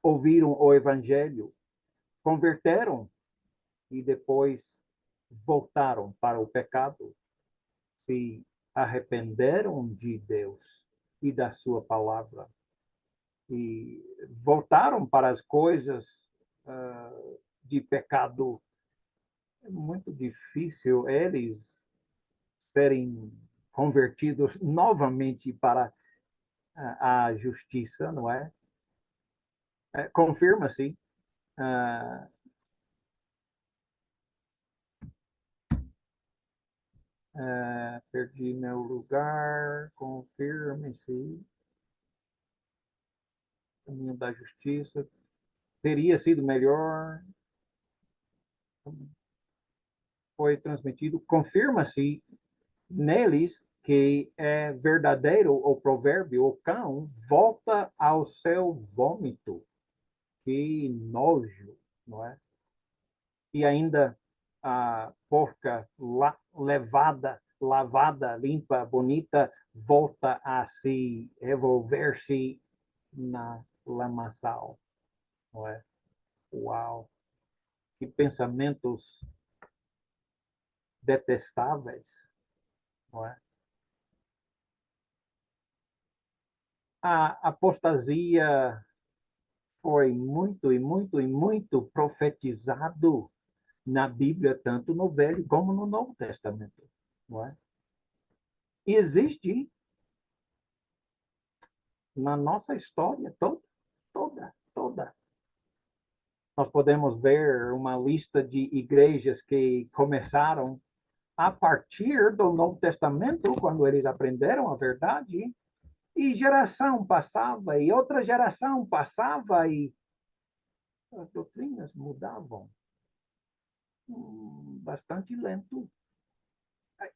ouviram o evangelho, converteram e depois voltaram para o pecado, se arrependeram de Deus e da sua palavra e voltaram para as coisas de pecado. É muito difícil eles serem convertidos novamente para a justiça, não é? Confirma-se perdi meu lugar, confirme-se caminho da justiça, teria sido melhor, foi transmitido, confirma-se neles que é verdadeiro o provérbio: o cão volta ao seu vômito. Que nojo, não é? E ainda a porca lavada, limpa, bonita, volta a se revolver-se na lamaçal, não é? Uau! Que pensamentos detestáveis, não é? A apostasia foi muito e muito e muito profetizado na Bíblia, tanto no Velho como no Novo Testamento, não é? E existe na nossa história toda. Nós podemos ver uma lista de igrejas que começaram a partir do Novo Testamento, quando eles aprenderam a verdade, e geração passava, e outra geração passava, e as doutrinas mudavam bastante lento.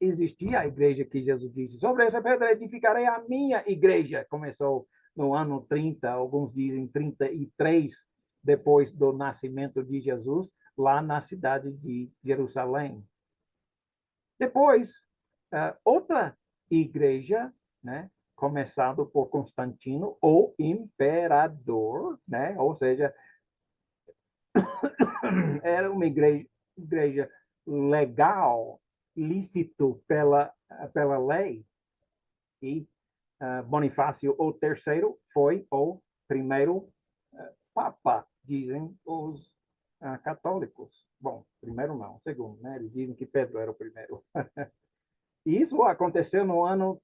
Existia a igreja que Jesus disse: sobre essa pedra edificarei a minha igreja. Começou no ano 30, alguns dizem 33, depois do nascimento de Jesus, lá na cidade de Jerusalém. Depois, outra igreja, né, começado por Constantino, o imperador, né, ou seja, era uma igreja legal, lícito pela lei, e Bonifácio o III foi o primeiro Papa dizem os católicos. Bom, primeiro não, segundo, né? Eles dizem que Pedro era o primeiro. E isso aconteceu no ano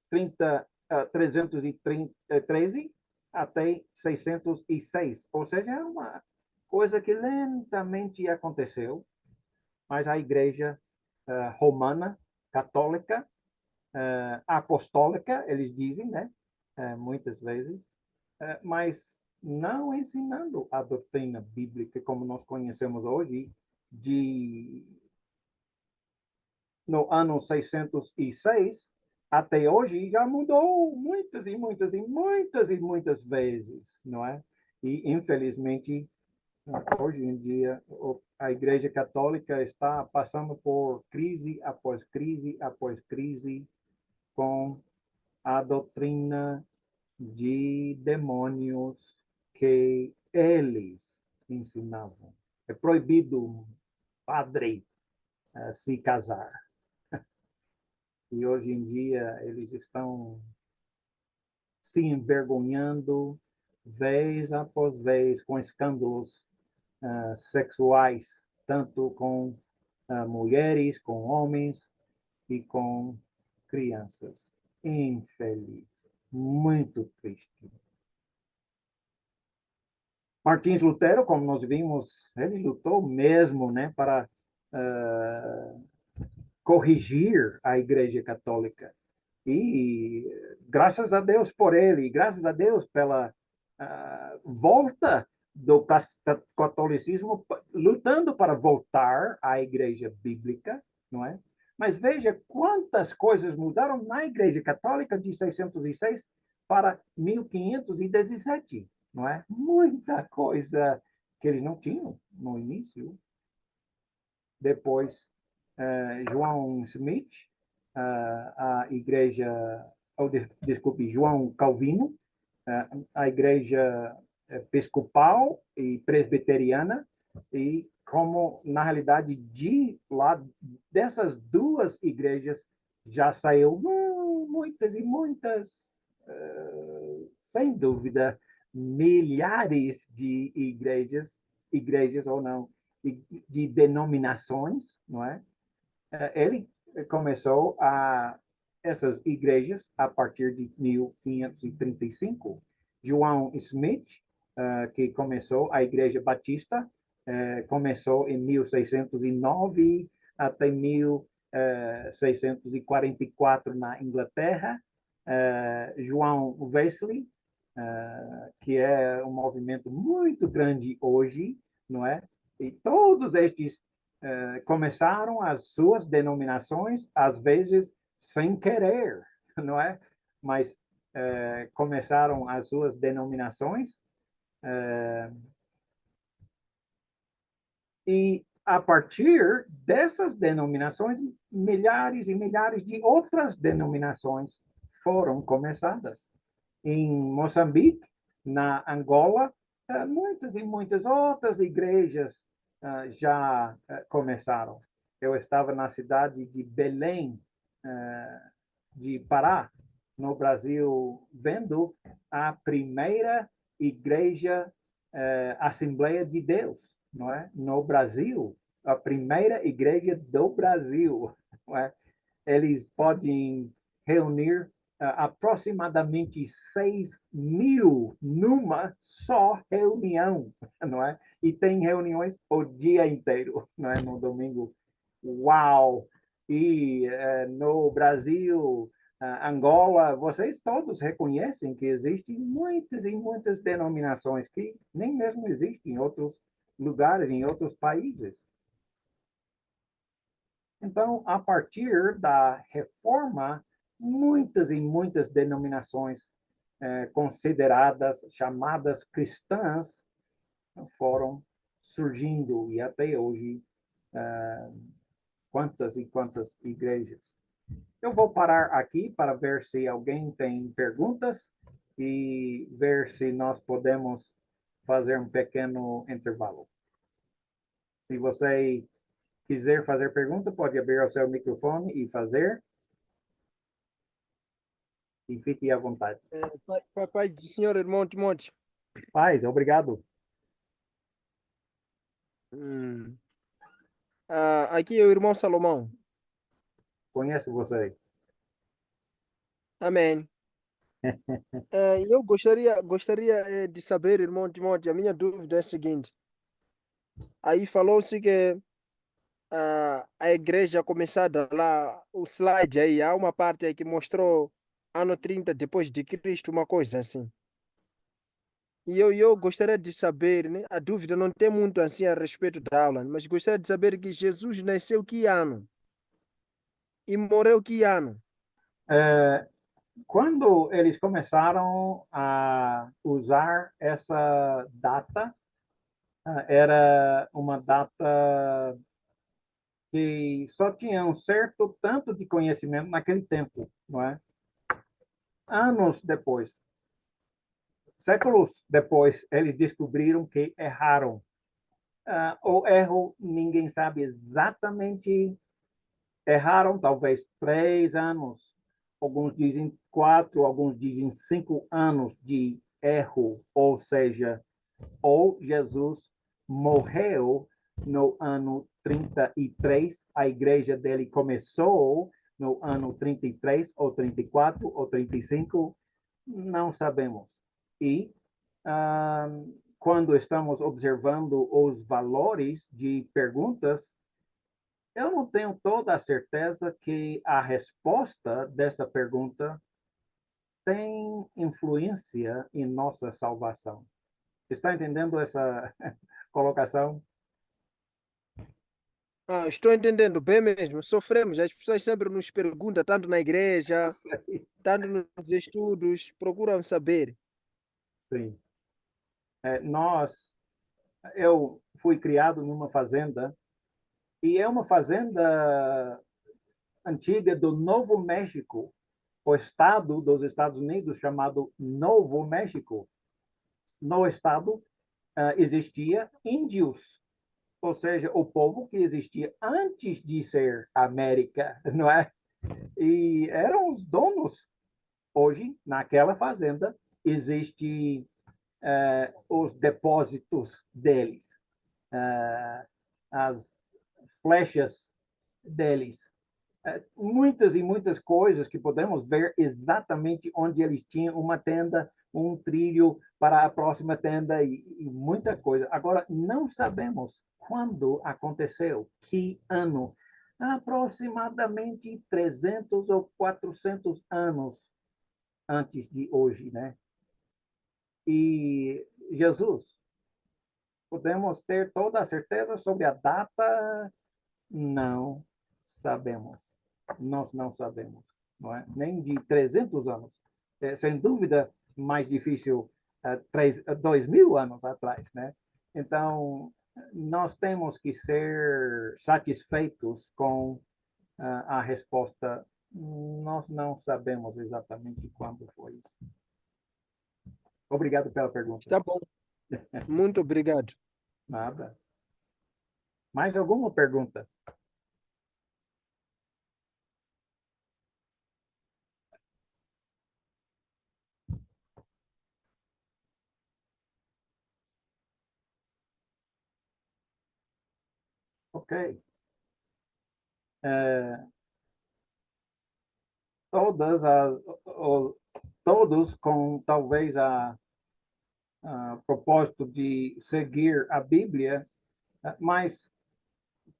313 até 606. Ou seja, é uma coisa que lentamente aconteceu, mas a igreja romana, católica, apostólica, eles dizem, né? Muitas vezes, mas não ensinando a doutrina bíblica como nós conhecemos hoje, de no ano 606 até hoje já mudou muitas e muitas e muitas e muitas vezes, não é? E infelizmente hoje em dia a Igreja Católica está passando por crise após crise após crise com a doutrina de demônios que eles ensinavam. É proibido um padre se casar. E hoje em dia eles estão se envergonhando vez após vez com escândalos sexuais, tanto com mulheres, com homens e com crianças. Infeliz, muito triste. Martins Lutero, como nós vimos, ele lutou mesmo, né, para corrigir a Igreja Católica. E graças a Deus por ele, graças a Deus pela volta do catolicismo, lutando para voltar à Igreja Bíblica, não é? Mas veja quantas coisas mudaram na Igreja Católica de 606 para 1517, não é? Muita coisa que eles não tinham no início. Depois, João Smith, a igreja, desculpe, João Calvino, a igreja episcopal e presbiteriana, e como, na realidade, de lá dessas duas igrejas já saiu muitas e muitas, sem dúvida, milhares de igrejas ou não, de denominações, não é? Ele começou essas igrejas a partir de 1535. João Smith, que começou a Igreja Batista, começou em 1609 até 1644 na Inglaterra. João Wesley, que é um movimento muito grande hoje, não é? E todos estes começaram as suas denominações, às vezes sem querer, não é? Mas começaram as suas denominações e a partir dessas denominações, milhares e milhares de outras denominações foram começadas. Em Moçambique, na Angola, muitas e muitas outras igrejas já começaram. Eu estava na cidade de Belém, de Pará, no Brasil, vendo a primeira igreja Assembleia de Deus, não é? No Brasil, a primeira igreja do Brasil, não é? Eles podem reunir aproximadamente 6.000 numa só reunião, não é? E tem reuniões o dia inteiro, não é? No domingo. Uau! E no Brasil, Angola, vocês todos reconhecem que existem muitas e muitas denominações que nem mesmo existem em outros lugares, em outros países. Então, a partir da reforma, muitas e muitas denominações consideradas, chamadas cristãs, foram surgindo e até hoje quantas e quantas igrejas. Eu vou parar aqui para ver se alguém tem perguntas e ver se nós podemos fazer um pequeno intervalo. Se você quiser fazer pergunta, pode abrir o seu microfone e fazer. E fique à vontade. Pai do senhor, irmão Timóteo. Paz, obrigado. Hum. Aqui é o irmão Salomão. Conheço você. Amém. Eu gostaria de saber, irmão Timóteo, a minha dúvida é a seguinte. Aí falou-se que a igreja começada lá, o slide aí, há uma parte aí que mostrou ano 30 depois de Cristo, uma coisa assim. E eu gostaria de saber, né? A dúvida não tem muito assim a respeito da aula, mas gostaria de saber que Jesus nasceu que ano e morreu que ano. Quando eles começaram a usar essa data, era uma data que só tinha um certo tanto de conhecimento naquele tempo, não é? Anos depois, séculos depois, eles descobriram que erraram. O erro, ninguém sabe exatamente. Erraram talvez 3 anos, alguns dizem 4, alguns dizem 5 anos de erro, ou seja, ou Jesus morreu no ano 33, a igreja dele começou no ano 33, ou 34, ou 35, não sabemos. E ah, quando estamos observando os valores de perguntas, eu não tenho toda a certeza que a resposta dessa pergunta tem influência em nossa salvação. Está entendendo essa colocação? Estou entendendo bem mesmo. Sofremos. As pessoas sempre nos perguntam, tanto na igreja, tanto nos estudos, procuram saber. Sim. Eu fui criado numa fazenda, e é uma fazenda antiga do Novo México, o estado dos Estados Unidos chamado Novo México. No estado existia índios, ou seja, o povo que existia antes de ser América, não é? E eram os donos. Hoje, naquela fazenda, existem os depósitos deles, as flechas deles, muitas e muitas coisas que podemos ver exatamente onde eles tinham uma tenda, um trilho para a próxima tenda e muita coisa. Agora, não sabemos quando aconteceu, que ano. Aproximadamente 300 ou 400 anos antes de hoje, né? E Jesus, podemos ter toda a certeza sobre a data? Não sabemos. Nós não sabemos, não é? Nem de 300 anos. Sem dúvida, mais difícil 2.000 anos atrás, né? Então, nós temos que ser satisfeitos com a resposta. Nós não sabemos exatamente quando foi. Obrigado pela pergunta. Está bom. Muito obrigado. Nada. Mais alguma pergunta? Ok. É, todas as, todos com talvez a propósito de seguir a Bíblia, mas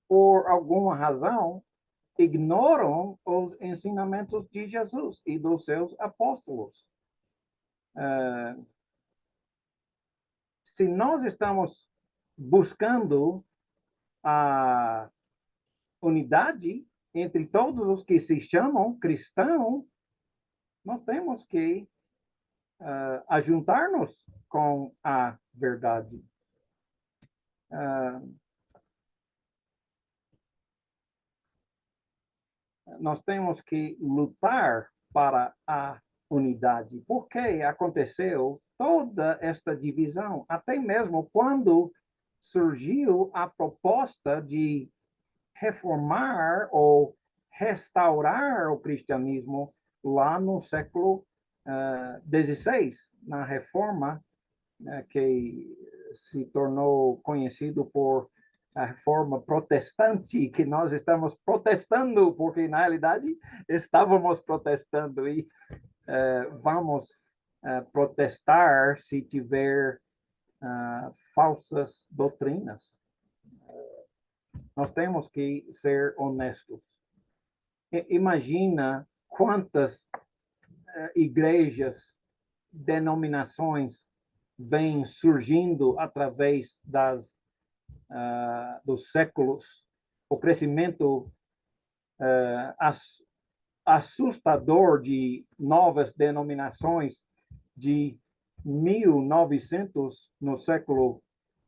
por alguma razão ignoram os ensinamentos de Jesus e dos seus apóstolos. Se nós estamos buscando a unidade entre todos os que se chamam cristãos, nós temos que ajuntar-nos com a verdade. Nós temos que lutar para a unidade. Por que aconteceu toda esta divisão? Até mesmo quando surgiu a proposta de reformar ou restaurar o cristianismo lá no século XVI, na reforma que se tornou conhecido por a reforma protestante, que nós estamos protestando, porque na realidade estávamos protestando e vamos protestar se tiver falsas doutrinas. Nós temos que ser honestos. Imagina quantas igrejas, denominações vêm surgindo através dos séculos. O crescimento assustador de novas denominações de 1900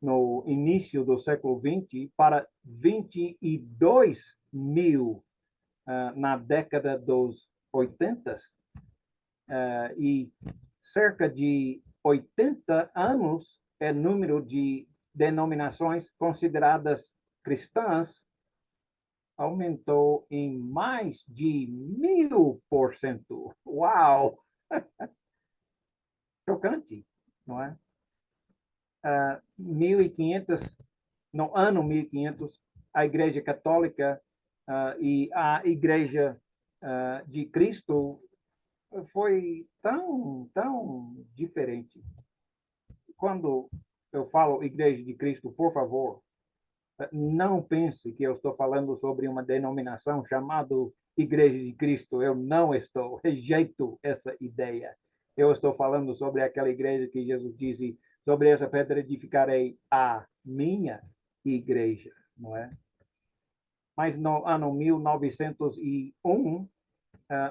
no início do século 20 para 22 mil na década dos 80 e cerca de 80 anos é o número de denominações consideradas cristãs aumentou em mais de 1000%. Uau! Chocante, não é? 1500, no ano 1500, a Igreja Católica e a Igreja de Cristo foi tão diferente. Quando eu falo Igreja de Cristo, por favor, não pense que eu estou falando sobre uma denominação chamada Igreja de Cristo. Eu não estou, rejeito essa ideia. Eu estou falando sobre aquela igreja que Jesus disse, sobre essa pedra edificarei a minha igreja, não é? Mas no ano 1901,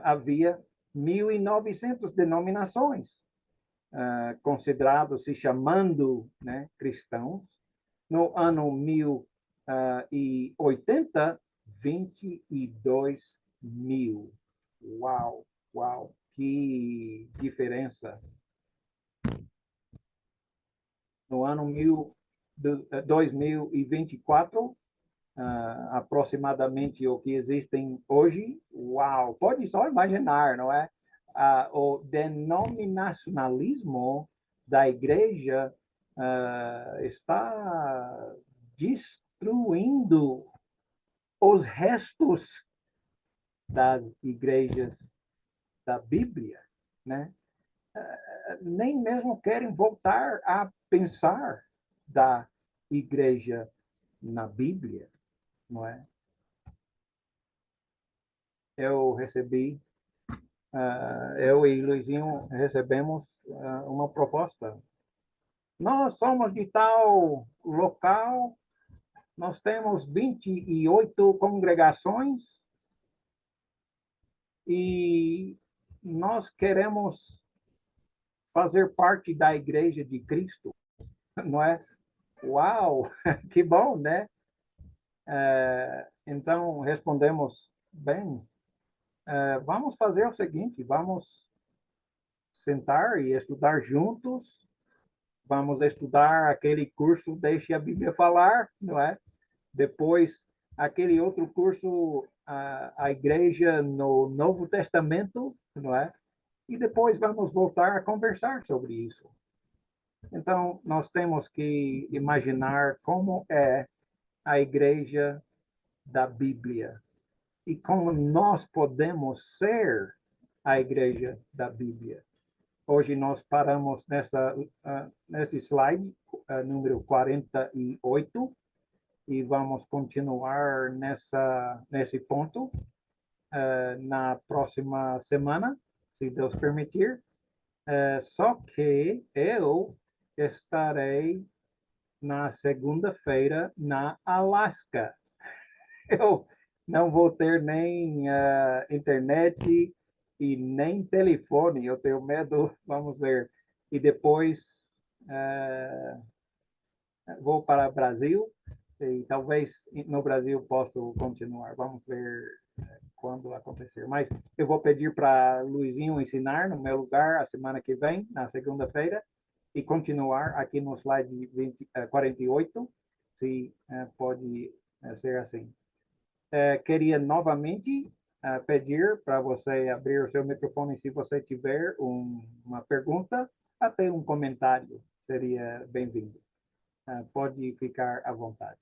havia 1900 denominações considerados, se chamando, né, cristãos. No ano 1080, 22 mil. Uau, uau, que diferença. No ano 2024, aproximadamente o que existem hoje, uau, pode só imaginar, não é? O denominacionalismo da igreja está destruindo os restos das igrejas da Bíblia, né? Nem mesmo querem voltar a pensar da igreja na Bíblia, não é? Eu e Luizinho recebemos uma proposta. Nós somos de tal local, nós temos 28 congregações e nós queremos fazer parte da Igreja de Cristo, não é? Uau, que bom, né? Então, respondemos, bem, vamos fazer o seguinte, vamos sentar e estudar juntos, vamos estudar aquele curso Deixe a Bíblia Falar, não é? Depois, aquele outro curso, a Igreja no Novo Testamento, não é? E depois vamos voltar a conversar sobre isso. Então, nós temos que imaginar como é a Igreja da Bíblia e como nós podemos ser a Igreja da Bíblia. Hoje nós paramos nesse slide, número 48, e vamos continuar nesse ponto na próxima semana, se Deus permitir. Só que eu estarei na segunda-feira na Alasca. Eu não vou ter nem internet e nem telefone. Eu tenho medo, vamos ver. E depois vou para o Brasil e talvez no Brasil possa continuar. Vamos ver quando acontecer. Mas eu vou pedir para Luizinho ensinar no meu lugar a semana que vem, na segunda-feira, e continuar aqui no slide 48, se pode ser assim. Queria novamente pedir para você abrir o seu microfone se você tiver uma pergunta, até um comentário, seria bem-vindo. Pode ficar à vontade.